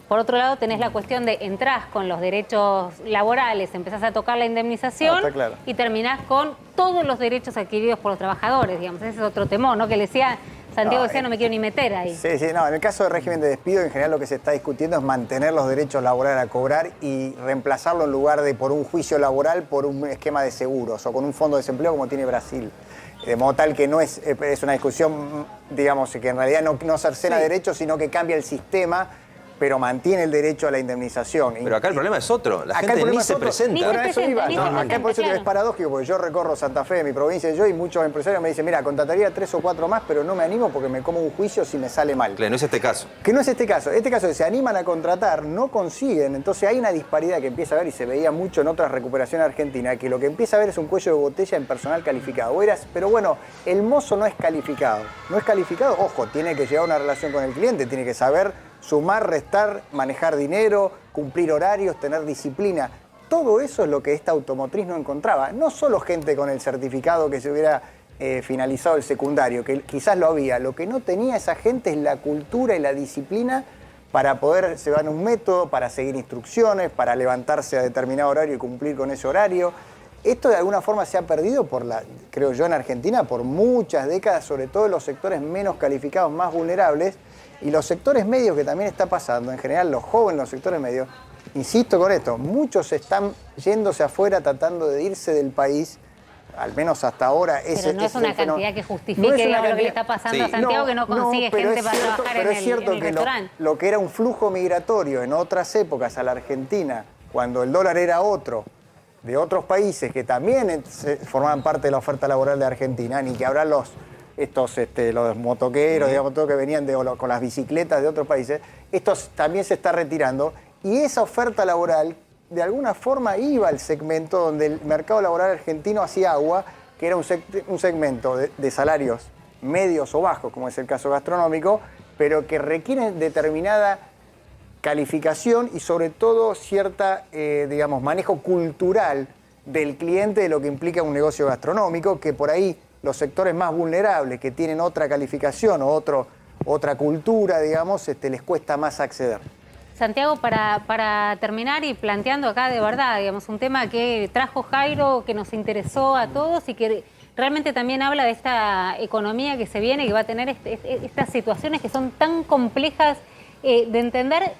por otro lado tenés la cuestión de entrás con los derechos laborales, empezás a tocar la indemnización y terminás con todos los derechos adquiridos por los trabajadores, digamos. Ese es otro temor, ¿no? Que le decía, Santiago decía, no me quiero ni meter ahí. Sí, no, en el caso del régimen de despido, en general lo que se está discutiendo es mantener los derechos laborales a cobrar y reemplazarlo en lugar de por un juicio laboral, por un esquema de seguros o con un fondo de desempleo como tiene Brasil. De modo tal que no es una discusión, digamos, que en realidad no cercena derechos, sino que cambia el sistema, pero mantiene el derecho a la indemnización. Pero acá el problema es otro, la gente ni se presenta. Bueno, eso iba. Acá por eso es paradójico, porque yo recorro Santa Fe, mi provincia, y muchos empresarios me dicen, mira, contrataría 3 o 4 más, pero no me animo porque me como un juicio si me sale mal. Claro, no es este caso. Que no es este caso. Este caso es que se animan a contratar, no consiguen, entonces hay una disparidad que empieza a haber y se veía mucho en otras recuperaciones argentinas, que lo que empieza a ver es un cuello de botella en personal calificado. Pero bueno, el mozo no es calificado. No es calificado, ojo, tiene que llevar una relación con el cliente, tiene que saber sumar, restar, manejar dinero, cumplir horarios, tener disciplina. Todo eso es lo que esta automotriz no encontraba. No solo gente con el certificado que se hubiera finalizado el secundario, que quizás lo había. Lo que no tenía esa gente es la cultura y la disciplina para poder llevar un método, para seguir instrucciones, para levantarse a determinado horario y cumplir con ese horario. Esto de alguna forma se ha perdido, creo yo, en Argentina por muchas décadas, sobre todo en los sectores menos calificados, más vulnerables. Y los sectores medios, que también está pasando, en general los jóvenes, los sectores medios, insisto con esto, muchos están yéndose afuera tratando de irse del país, al menos hasta ahora. Pero no es una cantidad que justifique lo que le está pasando a Santiago, que no consigue gente para trabajar en el restaurante. Lo que era un flujo migratorio en otras épocas a la Argentina, cuando el dólar era otro, de otros países que también formaban parte de la oferta laboral de Argentina, ni que hablar los motoqueros, digamos, todo que venían con las bicicletas de otros países, estos también se está retirando, y esa oferta laboral de alguna forma iba al segmento donde el mercado laboral argentino hacía agua, que era un segmento de salarios medios o bajos, como es el caso gastronómico, pero que requieren determinada calificación y sobre todo cierta, manejo cultural del cliente de lo que implica un negocio gastronómico, que por ahí los sectores más vulnerables que tienen otra calificación o otra cultura, digamos, les cuesta más acceder. Santiago, para terminar y planteando acá de verdad, digamos, un tema que trajo Jairo, que nos interesó a todos y que realmente también habla de esta economía que se viene, que va a tener estas situaciones que son tan complejas de entender.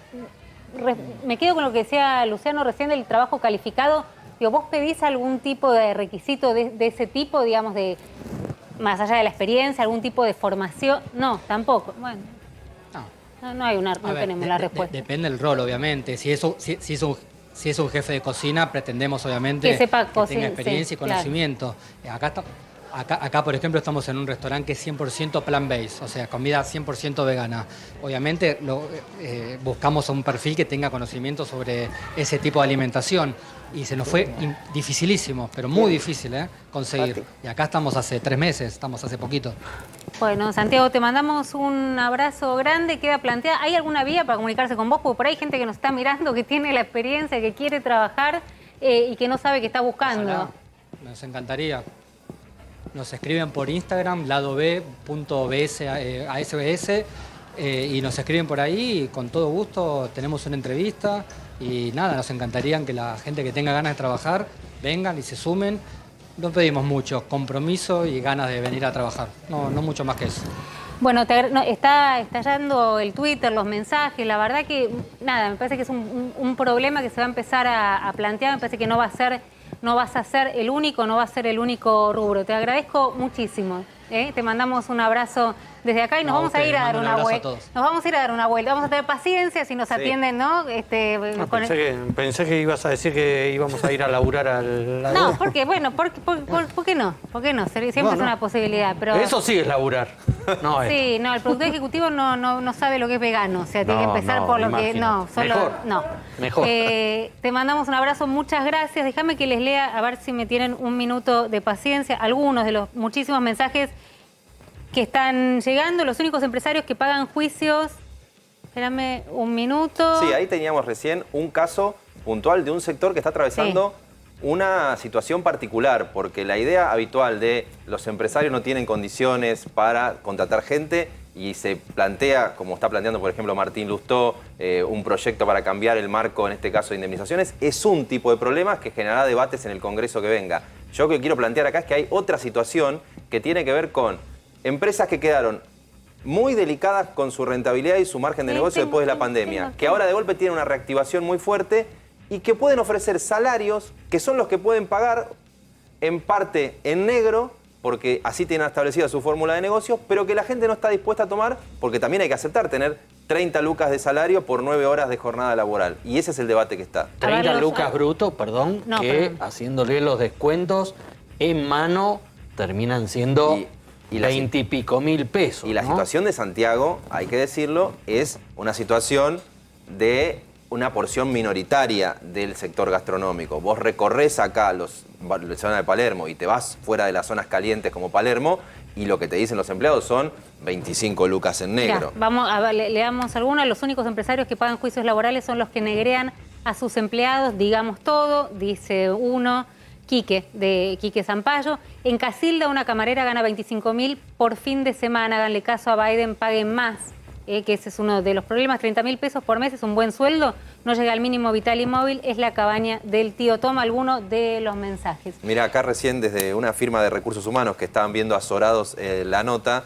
Me quedo con lo que decía Luciano recién del trabajo calificado. Digo, ¿vos pedís algún tipo de requisito de ese tipo, digamos, más allá de la experiencia, algún tipo de formación? No, tampoco. Bueno, no tenemos la respuesta. Depende del rol, obviamente. Si es un jefe de cocina, pretendemos, obviamente, que sepa que tenga experiencia y conocimiento. Claro. Acá, por ejemplo, estamos en un restaurante que es 100% plant-based, o sea, comida 100% vegana. Obviamente buscamos un perfil que tenga conocimiento sobre ese tipo de alimentación y se nos fue dificilísimo, pero muy difícil conseguir. Y acá estamos hace 3 meses, estamos hace poquito. Bueno, Santiago, te mandamos un abrazo grande. Queda planteada, ¿hay alguna vía para comunicarse con vos? Porque por ahí hay gente que nos está mirando, que tiene la experiencia, que quiere trabajar y que no sabe qué está buscando. Ojalá. Nos encantaría. Nos escriben por Instagram, ladob.asbs, y nos escriben por ahí y con todo gusto tenemos una entrevista y nada, nos encantaría que la gente que tenga ganas de trabajar vengan y se sumen. No pedimos mucho, compromiso y ganas de venir a trabajar, no mucho más que eso. Bueno, está estallando el Twitter, los mensajes, la verdad que nada, me parece que es un problema que se va a empezar a plantear, me parece que no vas a ser el único, no va a ser el único rubro. Te agradezco muchísimo. Te mandamos un abrazo desde acá y nos vamos a ir a dar una vuelta. Nos vamos a ir a dar una vuelta. Vamos a tener paciencia si nos atienden, ¿no? Pensé que ibas a decir que íbamos a ir a laburar al... No, porque, bueno, ¿por qué no? ¿Por qué no? Siempre es una posibilidad. Pero... Eso sí es laburar. No, sí, no, el productor ejecutivo no sabe lo que es vegano. O sea, tiene que empezar por lo que... No, solo... Mejor. No. Mejor. Te mandamos un abrazo, muchas gracias. Déjame que les lea, a ver si me tienen un minuto de paciencia, algunos de los muchísimos mensajes que están llegando. Los únicos empresarios que pagan juicios... Espérame un minuto. Sí, ahí teníamos recién un caso puntual de un sector que está atravesando una situación particular, porque la idea habitual de los empresarios no tienen condiciones para contratar gente y se plantea, como está planteando por ejemplo Martín Lustó, un proyecto para cambiar el marco, en este caso de indemnizaciones, es un tipo de problemas que generará debates en el Congreso que venga. Yo lo que quiero plantear acá es que hay otra situación que tiene que ver con empresas que quedaron muy delicadas con su rentabilidad y su margen de negocio después de la pandemia, que ahora de golpe tienen una reactivación muy fuerte y que pueden ofrecer salarios que son los que pueden pagar en parte en negro, porque así tienen establecida su fórmula de negocio, pero que la gente no está dispuesta a tomar, porque también hay que aceptar tener 30 lucas de salario por 9 horas de jornada laboral. Y ese es el debate que está. 30 lucas brutos, perdón, No, que perdón. haciéndole los descuentos en mano terminan siendo... Y la 20 y pico mil pesos. Y la situación de Santiago, hay que decirlo, es una situación de una porción minoritaria del sector gastronómico. Vos recorres acá la zona de Palermo y te vas fuera de las zonas calientes como Palermo y lo que te dicen los empleados son 25 lucas en negro. Mirá, vamos a ver, leamos algunos. Los únicos empresarios que pagan juicios laborales son los que negrean a sus empleados, digamos todo, dice uno. Quique Zampayo. En Casilda una camarera gana 25.000 por fin de semana. Háganle caso a Biden, paguen más. Que ese es uno de los problemas. 30.000 pesos por mes es un buen sueldo. No llega al mínimo vital y móvil. Es la cabaña del tío. Toma alguno de los mensajes. Mira, acá recién desde una firma de recursos humanos que estaban viendo azorados la nota,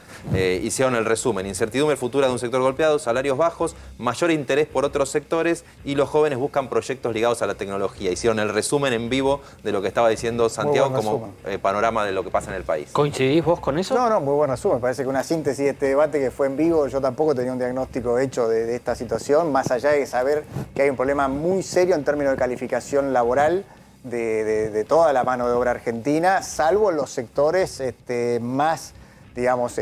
hicieron el resumen. Incertidumbre futura de un sector golpeado, salarios bajos, mayor interés por otros sectores y los jóvenes buscan proyectos ligados a la tecnología. Hicieron el resumen en vivo de lo que estaba diciendo Santiago como panorama de lo que pasa en el país. ¿Coincidís vos con eso? No, muy buen resumen. Parece que una síntesis de este debate que fue en vivo, yo tampoco tenía un diagnóstico hecho de esta situación, más allá de saber que hay un problema muy serio en términos de calificación laboral de toda la mano de obra argentina, salvo los sectores más, digamos,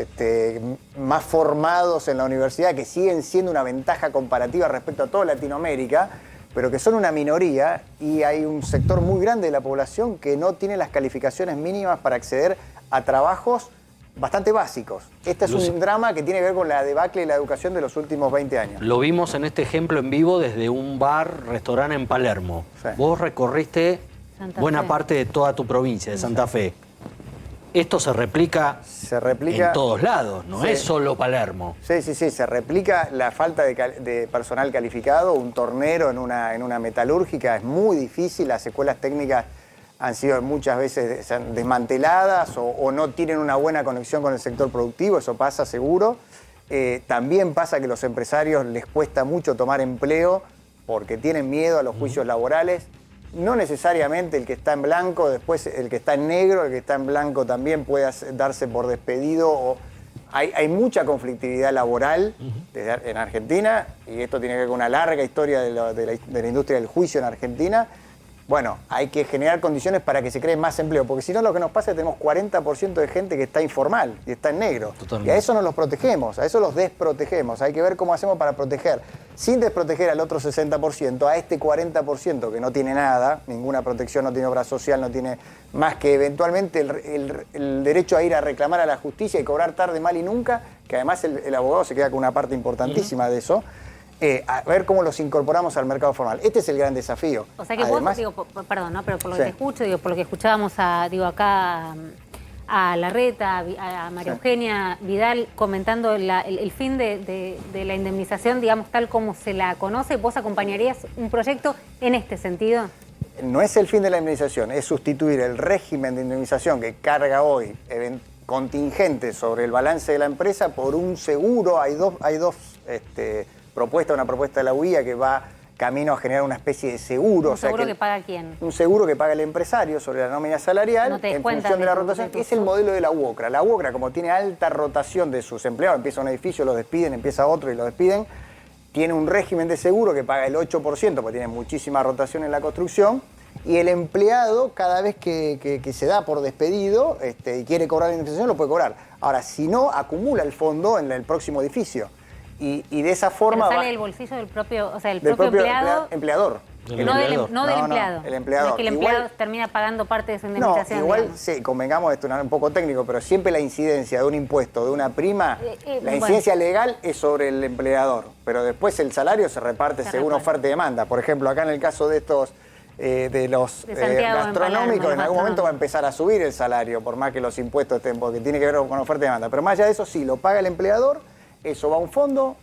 más formados en la universidad, que siguen siendo una ventaja comparativa respecto a toda Latinoamérica, pero que son una minoría y hay un sector muy grande de la población que no tiene las calificaciones mínimas para acceder a trabajos bastante básicos. Este es un drama que tiene que ver con la debacle de la educación de los últimos 20 años. Lo vimos en este ejemplo en vivo desde un bar-restaurante en Palermo. Sí. Vos recorriste buena parte de toda tu provincia, de Santa Fe. Esto se replica en todos lados, no es solo Palermo. Sí, se replica la falta de personal calificado. Un tornero en una metalúrgica es muy difícil, las escuelas técnicas han sido muchas veces desmanteladas o no tienen una buena conexión con el sector productivo, eso pasa seguro. También pasa que a los empresarios les cuesta mucho tomar empleo porque tienen miedo a los juicios laborales. No necesariamente el que está en blanco, después el que está en negro, el que está en blanco también puede darse por despedido. Hay mucha conflictividad laboral en Argentina y esto tiene que ver con una larga historia de la industria del juicio en Argentina. Bueno, hay que generar condiciones para que se cree más empleo, porque si no lo que nos pasa es que tenemos 40% de gente que está informal y está en negro. Totalmente. Y a eso no los protegemos, a eso los desprotegemos. Hay que ver cómo hacemos para proteger, sin desproteger al otro 60%, a este 40% que no tiene nada, ninguna protección, no tiene obra social, no tiene más que eventualmente el derecho a ir a reclamar a la justicia y cobrar tarde, mal y nunca, que además el abogado se queda con una parte importantísima de eso. A ver cómo los incorporamos al mercado formal. Este es el gran desafío. O sea que además, vos, perdón, ¿no? Pero por lo que Sí. te escucho, por lo que escuchábamos acá a Larreta, a María Eugenia Vidal comentando el fin de la indemnización, digamos, tal como se la conoce, ¿vos acompañarías un proyecto en este sentido? no es el fin de la indemnización, es sustituir el régimen de indemnización que carga hoy contingente sobre el balance de la empresa por un seguro. Hay dos propuestas, una propuesta de la UIA que va camino a generar una especie de seguro. ¿Un seguro que paga quién? Un seguro que paga el empresario sobre la nómina salarial No te en descuentan función de la de rotación. tu Es el sueldo. modelo de la UOCRA. La UOCRA, como tiene alta rotación de sus empleados, empieza un edificio, los despiden, empieza otro y los despiden, tiene un régimen de seguro que paga el 8%, porque tiene muchísima rotación en la construcción, y el empleado, cada vez que se da por despedido y quiere cobrar la indemnización, lo puede cobrar. Ahora, si no, acumula el fondo en el próximo edificio. Y de esa forma... Pero sale va- del bolsillo del propio, o sea, del del propio empleado, empleador. no del empleado. No, el empleador. No es que el Igual- empleado termina pagando parte de su No, indemnización. igual digamos. sí, convengamos, esto es un poco técnico, pero siempre la incidencia de un impuesto, de una prima, la bueno. incidencia legal es sobre el empleador, pero después el salario se reparte según oferta y demanda. Por ejemplo, acá en el caso de estos de los De Santiago, en gastronómicos, Palermo, en algún los momento va a empezar a subir el salario, por más que los impuestos estén, porque tiene que ver con oferta y demanda. Pero más allá de eso, sí, lo paga el empleador. Eso va a un fondo,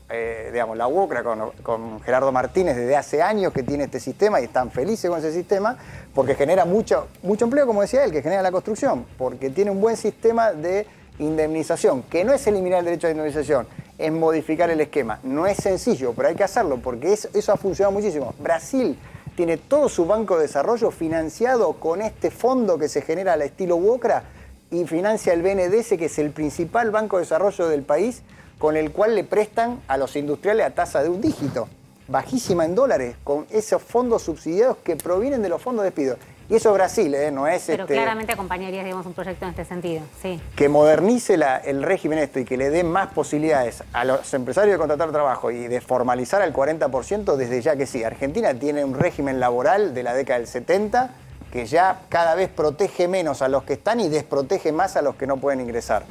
digamos, la UOCRA con Gerardo Martínez desde hace años que tiene este sistema y están felices con ese sistema porque genera mucho empleo, como decía él, que genera la construcción, porque tiene un buen sistema de indemnización, que no es eliminar el derecho a indemnización, es modificar el esquema. No es sencillo, pero hay que hacerlo porque eso ha funcionado muchísimo. Brasil tiene todo su banco de desarrollo financiado con este fondo que se genera al estilo UOCRA y financia el BNDES, que es el principal banco de desarrollo del país, con el cual le prestan a los industriales a tasa de un dígito, bajísima en dólares, con esos fondos subsidiados que provienen de los fondos de despido. Y eso es Brasil, no es Pero claramente acompañarías, digamos, un proyecto en este sentido, sí. que modernice el régimen y que le dé más posibilidades a los empresarios de contratar trabajo y de formalizar al 40%, desde ya que sí. Argentina tiene un régimen laboral de la década del 70 que ya cada vez protege menos a los que están y desprotege más a los que no pueden ingresar.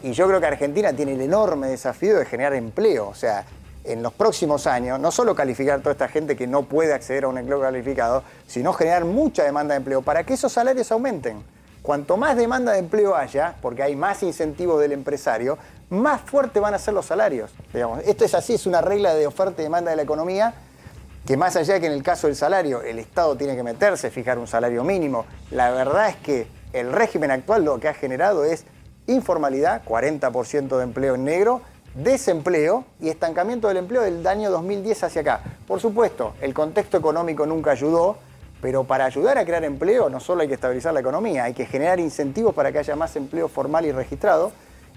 Y yo creo que Argentina tiene el enorme desafío de generar empleo. O sea, en los próximos años, no solo calificar a toda esta gente que no puede acceder a un empleo calificado, sino generar mucha demanda de empleo para que esos salarios aumenten. Cuanto más demanda de empleo haya, porque hay más incentivos del empresario, más fuertes van a ser los salarios. Digamos, esto es así, es una regla de oferta y demanda de la economía, que más allá de que en el caso del salario el Estado tiene que meterse, fijar un salario mínimo, la verdad es que el régimen actual lo que ha generado es informalidad, 40% de empleo en negro, desempleo y estancamiento del empleo del año 2010 hacia acá. Por supuesto, el contexto económico nunca ayudó, pero para ayudar a crear empleo no solo hay que estabilizar la economía, hay que generar incentivos para que haya más empleo formal y registrado.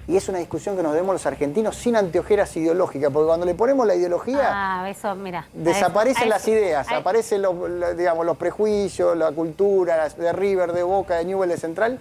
Y es una discusión que nos demos los argentinos sin anteojeras ideológicas, porque cuando le ponemos la ideología, Eso, mira. desaparecen las ideas, aparecen los prejuicios, la cultura de River, de Boca, de Newell's, de Central,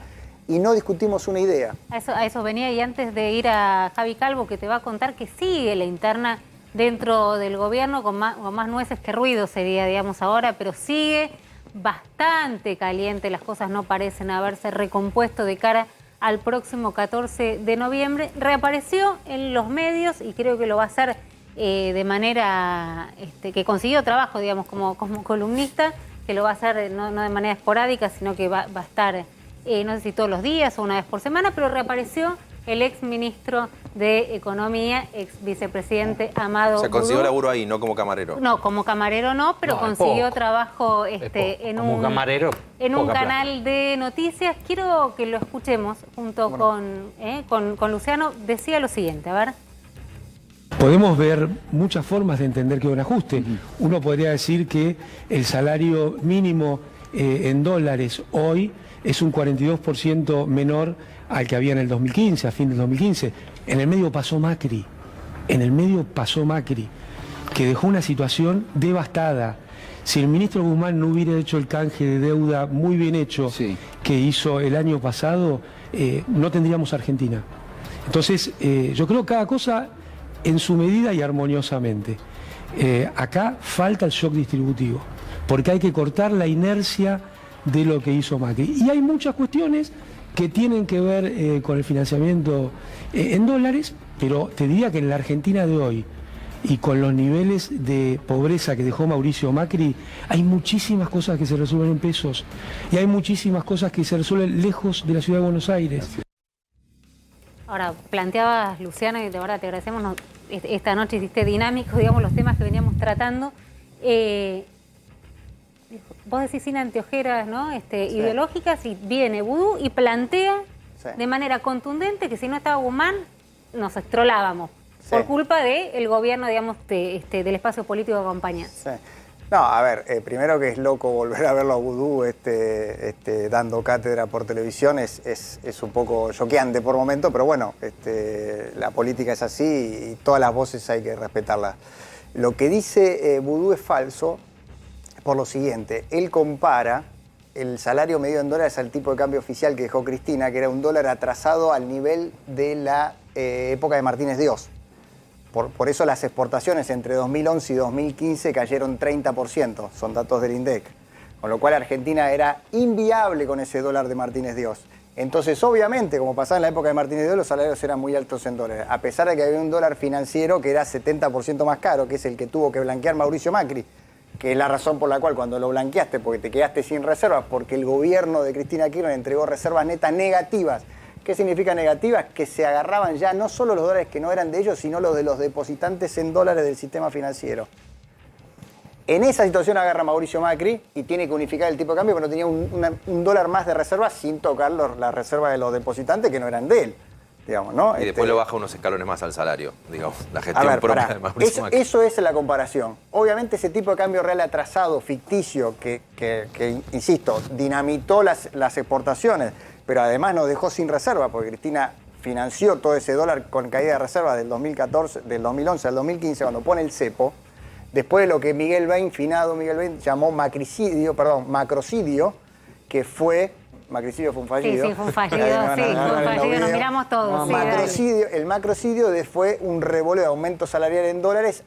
y no discutimos una idea. A eso venía, y antes de ir a Javi Calvo, que te va a contar que sigue la interna dentro del gobierno con más nueces que ruido sería, digamos, ahora, pero sigue bastante caliente, las cosas no parecen haberse recompuesto de cara al próximo 14 de noviembre. Reapareció en los medios y creo que lo va a hacer de manera que consiguió trabajo, digamos, como columnista, que lo va a hacer no de manera esporádica, sino que va a estar, no sé si todos los días o una vez por semana, pero reapareció el ex ministro de Economía, ex vicepresidente Amado O sea, consiguió Boudou. laburo ahí, no como camarero. No, como camarero no, pero No, es consiguió poco. trabajo Como camarero, en un poca plata. canal de noticias. Quiero que lo escuchemos junto con Luciano. Decía lo siguiente, a ver. Podemos ver muchas formas de entender que es un ajuste. Uno podría decir que el salario mínimo en dólares hoy es un 42% menor al que había en el 2015, a fin del 2015. En el medio pasó Macri, que dejó una situación devastada, Si el ministro Guzmán no hubiera hecho el canje de deuda muy bien hecho que hizo el año pasado, no tendríamos Argentina. Entonces, yo creo que cada cosa en su medida y armoniosamente. Acá falta el shock distributivo, porque hay que cortar la inercia de lo que hizo Macri. Y hay muchas cuestiones que tienen que ver con el financiamiento en dólares, pero te diría que en la Argentina de hoy, y con los niveles de pobreza que dejó Mauricio Macri, hay muchísimas cosas que se resuelven en pesos y hay muchísimas cosas que se resuelven lejos de la ciudad de Buenos Aires. Ahora, planteabas, Luciana, y de verdad te agradecemos, esta noche hiciste dinámico, digamos, los temas que veníamos tratando. Vos decís sin anteojeras, ¿no? Ideológicas, y viene Vudú y plantea de manera contundente que si no estaba Guzmán, nos estrolábamos. Por culpa del gobierno, digamos, del espacio político que acompaña. No, a ver, primero que es loco volver a verlo a Vudú dando cátedra por televisión, es un poco choqueante por momento, pero bueno, la política es así y todas las voces hay que respetarlas. Lo que dice Vudú es falso por lo siguiente: él compara el salario medido en dólares al tipo de cambio oficial que dejó Cristina, que era un dólar atrasado al nivel de la época de Martínez Dios. Por eso las exportaciones entre 2011 y 2015 cayeron 30%, son datos del INDEC. Con lo cual Argentina era inviable con ese dólar de Martínez Dios. Entonces, obviamente, como pasaba en la época de Martínez Dios, los salarios eran muy altos en dólares. A pesar de que había un dólar financiero que era 70% más caro, que es el que tuvo que blanquear Mauricio Macri, que es la razón por la cual cuando lo blanqueaste, porque te quedaste sin reservas, porque el gobierno de Cristina Kirchner entregó reservas netas negativas. ¿Qué significa negativas? Que se agarraban ya no solo los dólares que no eran de ellos, sino los de los depositantes en dólares del sistema financiero. En esa situación agarra Mauricio Macri y tiene que unificar el tipo de cambio, pero no tenía un dólar más de reserva sin tocar la reserva de los depositantes que no eran de él, digamos, ¿no? Y después lo baja unos escalones más al salario, digamos, la gestión propia de Mauricio Macri. Eso es la comparación. Obviamente ese tipo de cambio real atrasado, ficticio, que insisto, dinamitó las exportaciones, pero además nos dejó sin reserva, porque Cristina financió todo ese dólar con caída de reserva del 2011 al 2015, cuando pone el cepo, después de lo que finado Miguel Bain, llamó macrocidio, que fue... Macricidio fue un fallido. Sí, fue un fallido, nos miramos todos. El macrocidio fue un revuelo de aumento salarial en dólares.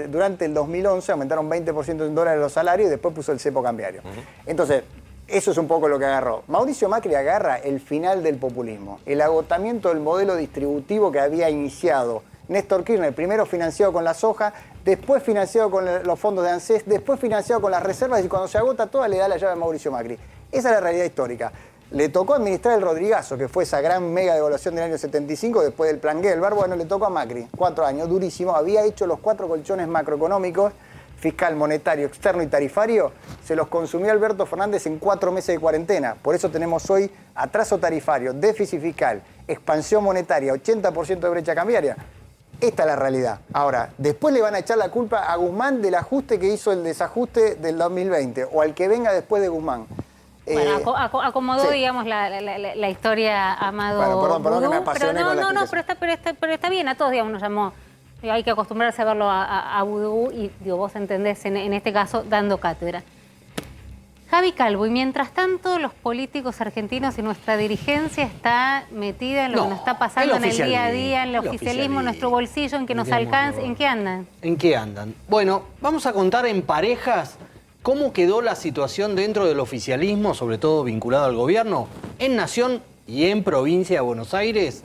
Durante el 2011 aumentaron 20% en dólares los salarios y después puso el cepo cambiario. Entonces, eso es un poco lo que agarró. Mauricio Macri agarra el final del populismo, el agotamiento del modelo distributivo que había iniciado Néstor Kirchner, primero financiado con la soja, después financiado con los fondos de ANSES, después financiado con las reservas, y cuando se agota toda le da la llave a Mauricio Macri. Esa es la realidad histórica. Le tocó administrar el Rodrigazo, que fue esa gran mega devaluación del año 75, después del plan Gelbar. Bueno, le tocó a Macri, 4 años, durísimo. Había hecho los 4 colchones macroeconómicos, fiscal, monetario, externo y tarifario. Se los consumió Alberto Fernández en 4 meses de cuarentena. Por eso tenemos hoy atraso tarifario, déficit fiscal, expansión monetaria, 80% de brecha cambiaria. Esta es la realidad. Ahora, después le van a echar la culpa a Guzmán del ajuste que hizo el desajuste del 2020, o al que venga después de Guzmán. Bueno, acomodó, digamos, la historia Amado. Bueno, perdón que me apasioné con la pero está bien, a todos, digamos, nos llamó. Hay que acostumbrarse a verlo a Vudú y, digo, vos entendés, en este caso, dando cátedra. Javi Calvo, y mientras tanto los políticos argentinos y nuestra dirigencia está metida en lo que nos está pasando en el día a día, en el oficialismo, en nuestro bolsillo, en que nos alcance. ¿En qué andan? ¿En qué andan? Bueno, vamos a contar en parejas cómo quedó la situación dentro del oficialismo, sobre todo vinculado al gobierno, en Nación y en Provincia de Buenos Aires,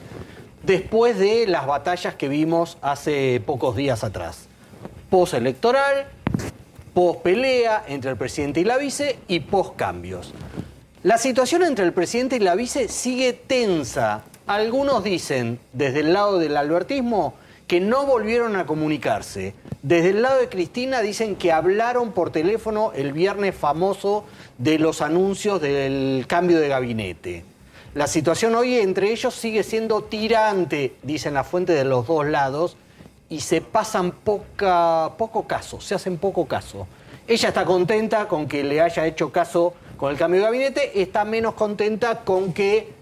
después de las batallas que vimos hace pocos días atrás. Postelectoral, pospelea entre el presidente y la vice y poscambios. La situación entre el presidente y la vice sigue tensa. Algunos dicen, desde el lado del albertismo, que no volvieron a comunicarse. Desde el lado de Cristina dicen que hablaron por teléfono el viernes famoso de los anuncios del cambio de gabinete. La situación hoy entre ellos sigue siendo tirante, dicen las fuentes de los dos lados, y se pasan poco caso, se hacen poco caso. Ella está contenta con que le haya hecho caso con el cambio de gabinete, está menos contenta con que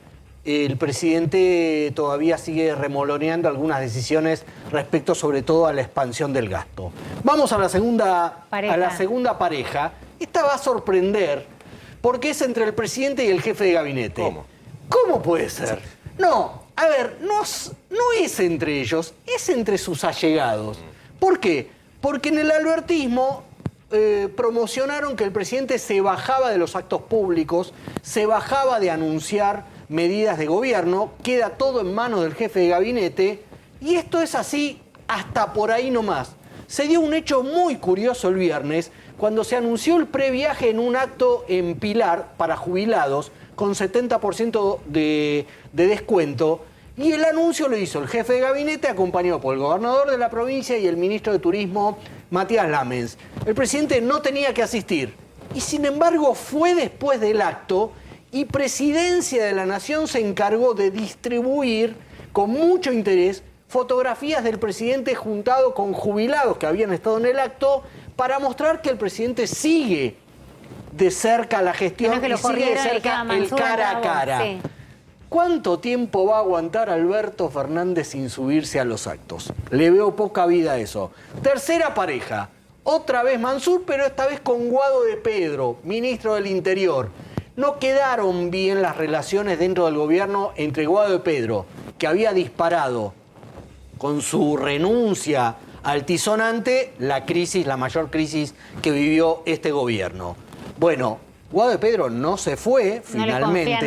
el presidente todavía sigue remoloneando algunas decisiones respecto sobre todo a la expansión del gasto. Vamos a la segunda pareja. Esta va a sorprender porque es entre el presidente y el jefe de gabinete. ¿Cómo? ¿Cómo puede ser? No, a ver, no es entre ellos, es entre sus allegados. ¿Por qué? Porque en el albertismo promocionaron que el presidente se bajaba de los actos públicos, se bajaba de anunciar medidas de gobierno, queda todo en manos del jefe de gabinete, y esto es así hasta por ahí nomás. Se dio un hecho muy curioso el viernes, cuando se anunció el previaje en un acto en Pilar para jubilados, con 70% de descuento, y el anuncio lo hizo el jefe de gabinete, acompañado por el gobernador de la provincia y el ministro de Turismo, Matías Lamens. El presidente no tenía que asistir, y sin embargo fue después del acto, y Presidencia de la Nación se encargó de distribuir con mucho interés fotografías del presidente juntado con jubilados que habían estado en el acto para mostrar que el presidente sigue de cerca la gestión y sigue de cerca el cara a cara. Sí. ¿Cuánto tiempo va a aguantar Alberto Fernández sin subirse a los actos? Le veo poca vida a eso. Tercera pareja, otra vez Mansur, pero esta vez con Guado de Pedro, ministro del Interior. No quedaron bien las relaciones dentro del gobierno entre Guado de Pedro, que había disparado con su renuncia altisonante la mayor crisis que vivió este gobierno. Bueno, Guado de Pedro no se fue, finalmente.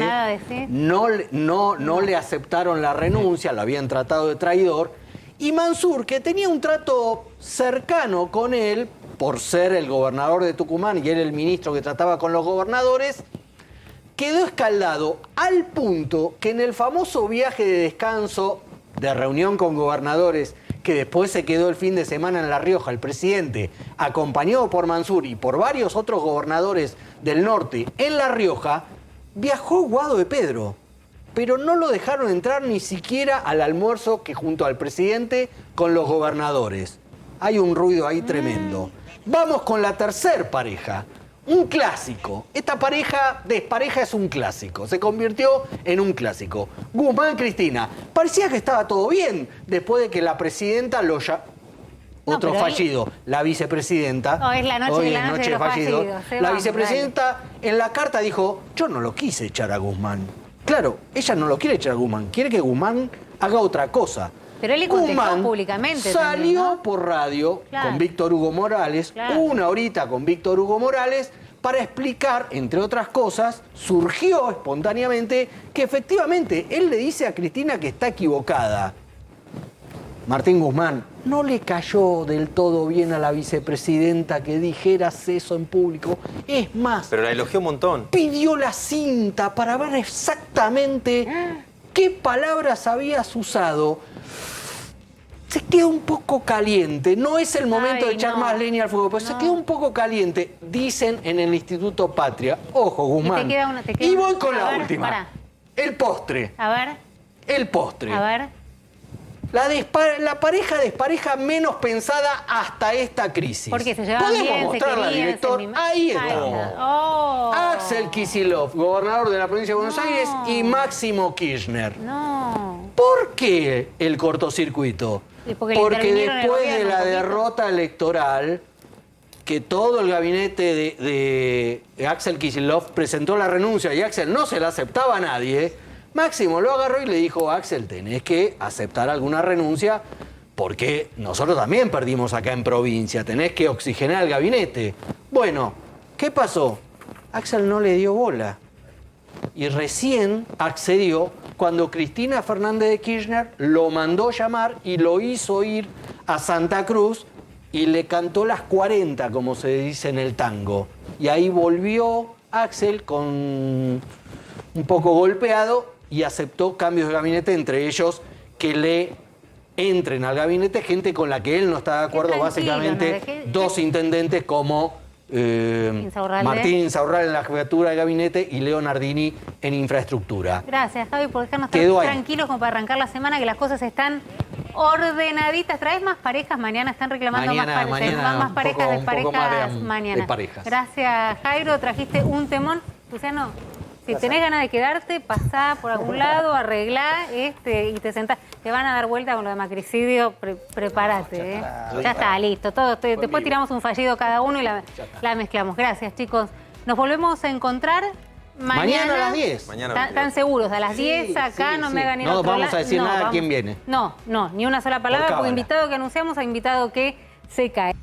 No le aceptaron la renuncia, lo habían tratado de traidor. Y Mansur, que tenía un trato cercano con él, por ser el gobernador de Tucumán y él el ministro que trataba con los gobernadores, quedó escaldado al punto que en el famoso viaje de descanso, de reunión con gobernadores, que después se quedó el fin de semana en La Rioja, el presidente, acompañado por Mansur y por varios otros gobernadores del norte en La Rioja, viajó Guado de Pedro, pero no lo dejaron entrar ni siquiera al almuerzo que junto al presidente con los gobernadores. Hay un ruido ahí tremendo. Vamos con la tercer pareja. Un clásico. Esta despareja es un clásico. Se convirtió en un clásico. Guzmán, Cristina. Parecía que estaba todo bien después de que la presidenta otro fallido, la vicepresidenta. No, es la noche, hoy de la noche de los fallidos. La vicepresidenta en la carta dijo, yo no lo quise echar a Guzmán. Claro, ella no lo quiere echar a Guzmán. Quiere que Guzmán haga otra cosa. Pero él le contestó Guzmán públicamente. Salió también, ¿no? por radio con Víctor Hugo Morales, una horita con Víctor Hugo Morales, para explicar, entre otras cosas, surgió espontáneamente que efectivamente él le dice a Cristina que está equivocada. Martín Guzmán, no le cayó del todo bien a la vicepresidenta que dijeras eso en público. Es más, pero la elogió un montón. Pidió la cinta para ver exactamente qué palabras habías usado. Se queda un poco caliente. No es el momento de echar más leña al fuego, pero se queda un poco caliente. Dicen en el Instituto Patria. Ojo, Guzmán. Y voy con la última. Pará. El postre. A ver. El postre. A ver. La pareja despareja menos pensada hasta esta crisis. Porque se llevaban bien, ¿podemos mostrarla, director? Ahí está. Oh. Axel Kicillof, gobernador de la provincia de Buenos Aires, y Máximo Kirchner. No. ¿Por qué el cortocircuito? Porque después de la derrota electoral, que todo el gabinete de Axel Kicillof presentó la renuncia y Axel no se la aceptaba a nadie, Máximo lo agarró y le dijo, Axel, tenés que aceptar alguna renuncia porque nosotros también perdimos acá en provincia, tenés que oxigenar el gabinete. Bueno, ¿qué pasó? Axel no le dio bola y recién accedió cuando Cristina Fernández de Kirchner lo mandó llamar y lo hizo ir a Santa Cruz y le cantó las 40, como se dice en el tango. Y ahí volvió Axel con un poco golpeado y aceptó cambios de gabinete, entre ellos que le entren al gabinete gente con la que él no está de acuerdo, básicamente dos intendentes como Martín Insaurralde en la jefatura de gabinete y Leo Nardini en infraestructura. Gracias, Javi, por dejarnos tranquilos como para arrancar la semana, que las cosas están ordenaditas. ¿Traes más parejas? Mañana están reclamando más parejas, desparejas mañana. Gracias, Jairo. Trajiste un temón. Luciano. Si tenés ganas de quedarte, pasá por algún lado, arreglá y te sentás. Te van a dar vuelta con lo de macricidio, prepárate. Ya está, listo. Todo, después tiramos un fallido cada uno y la mezclamos. Gracias, chicos. Nos volvemos a encontrar mañana a las 10. ¿Están seguros? A las 10 acá no me hagan ir a No otro vamos a decir nada vamos. quién viene. No, ni una sola palabra, porque invitado que anunciamos a invitado que se cae.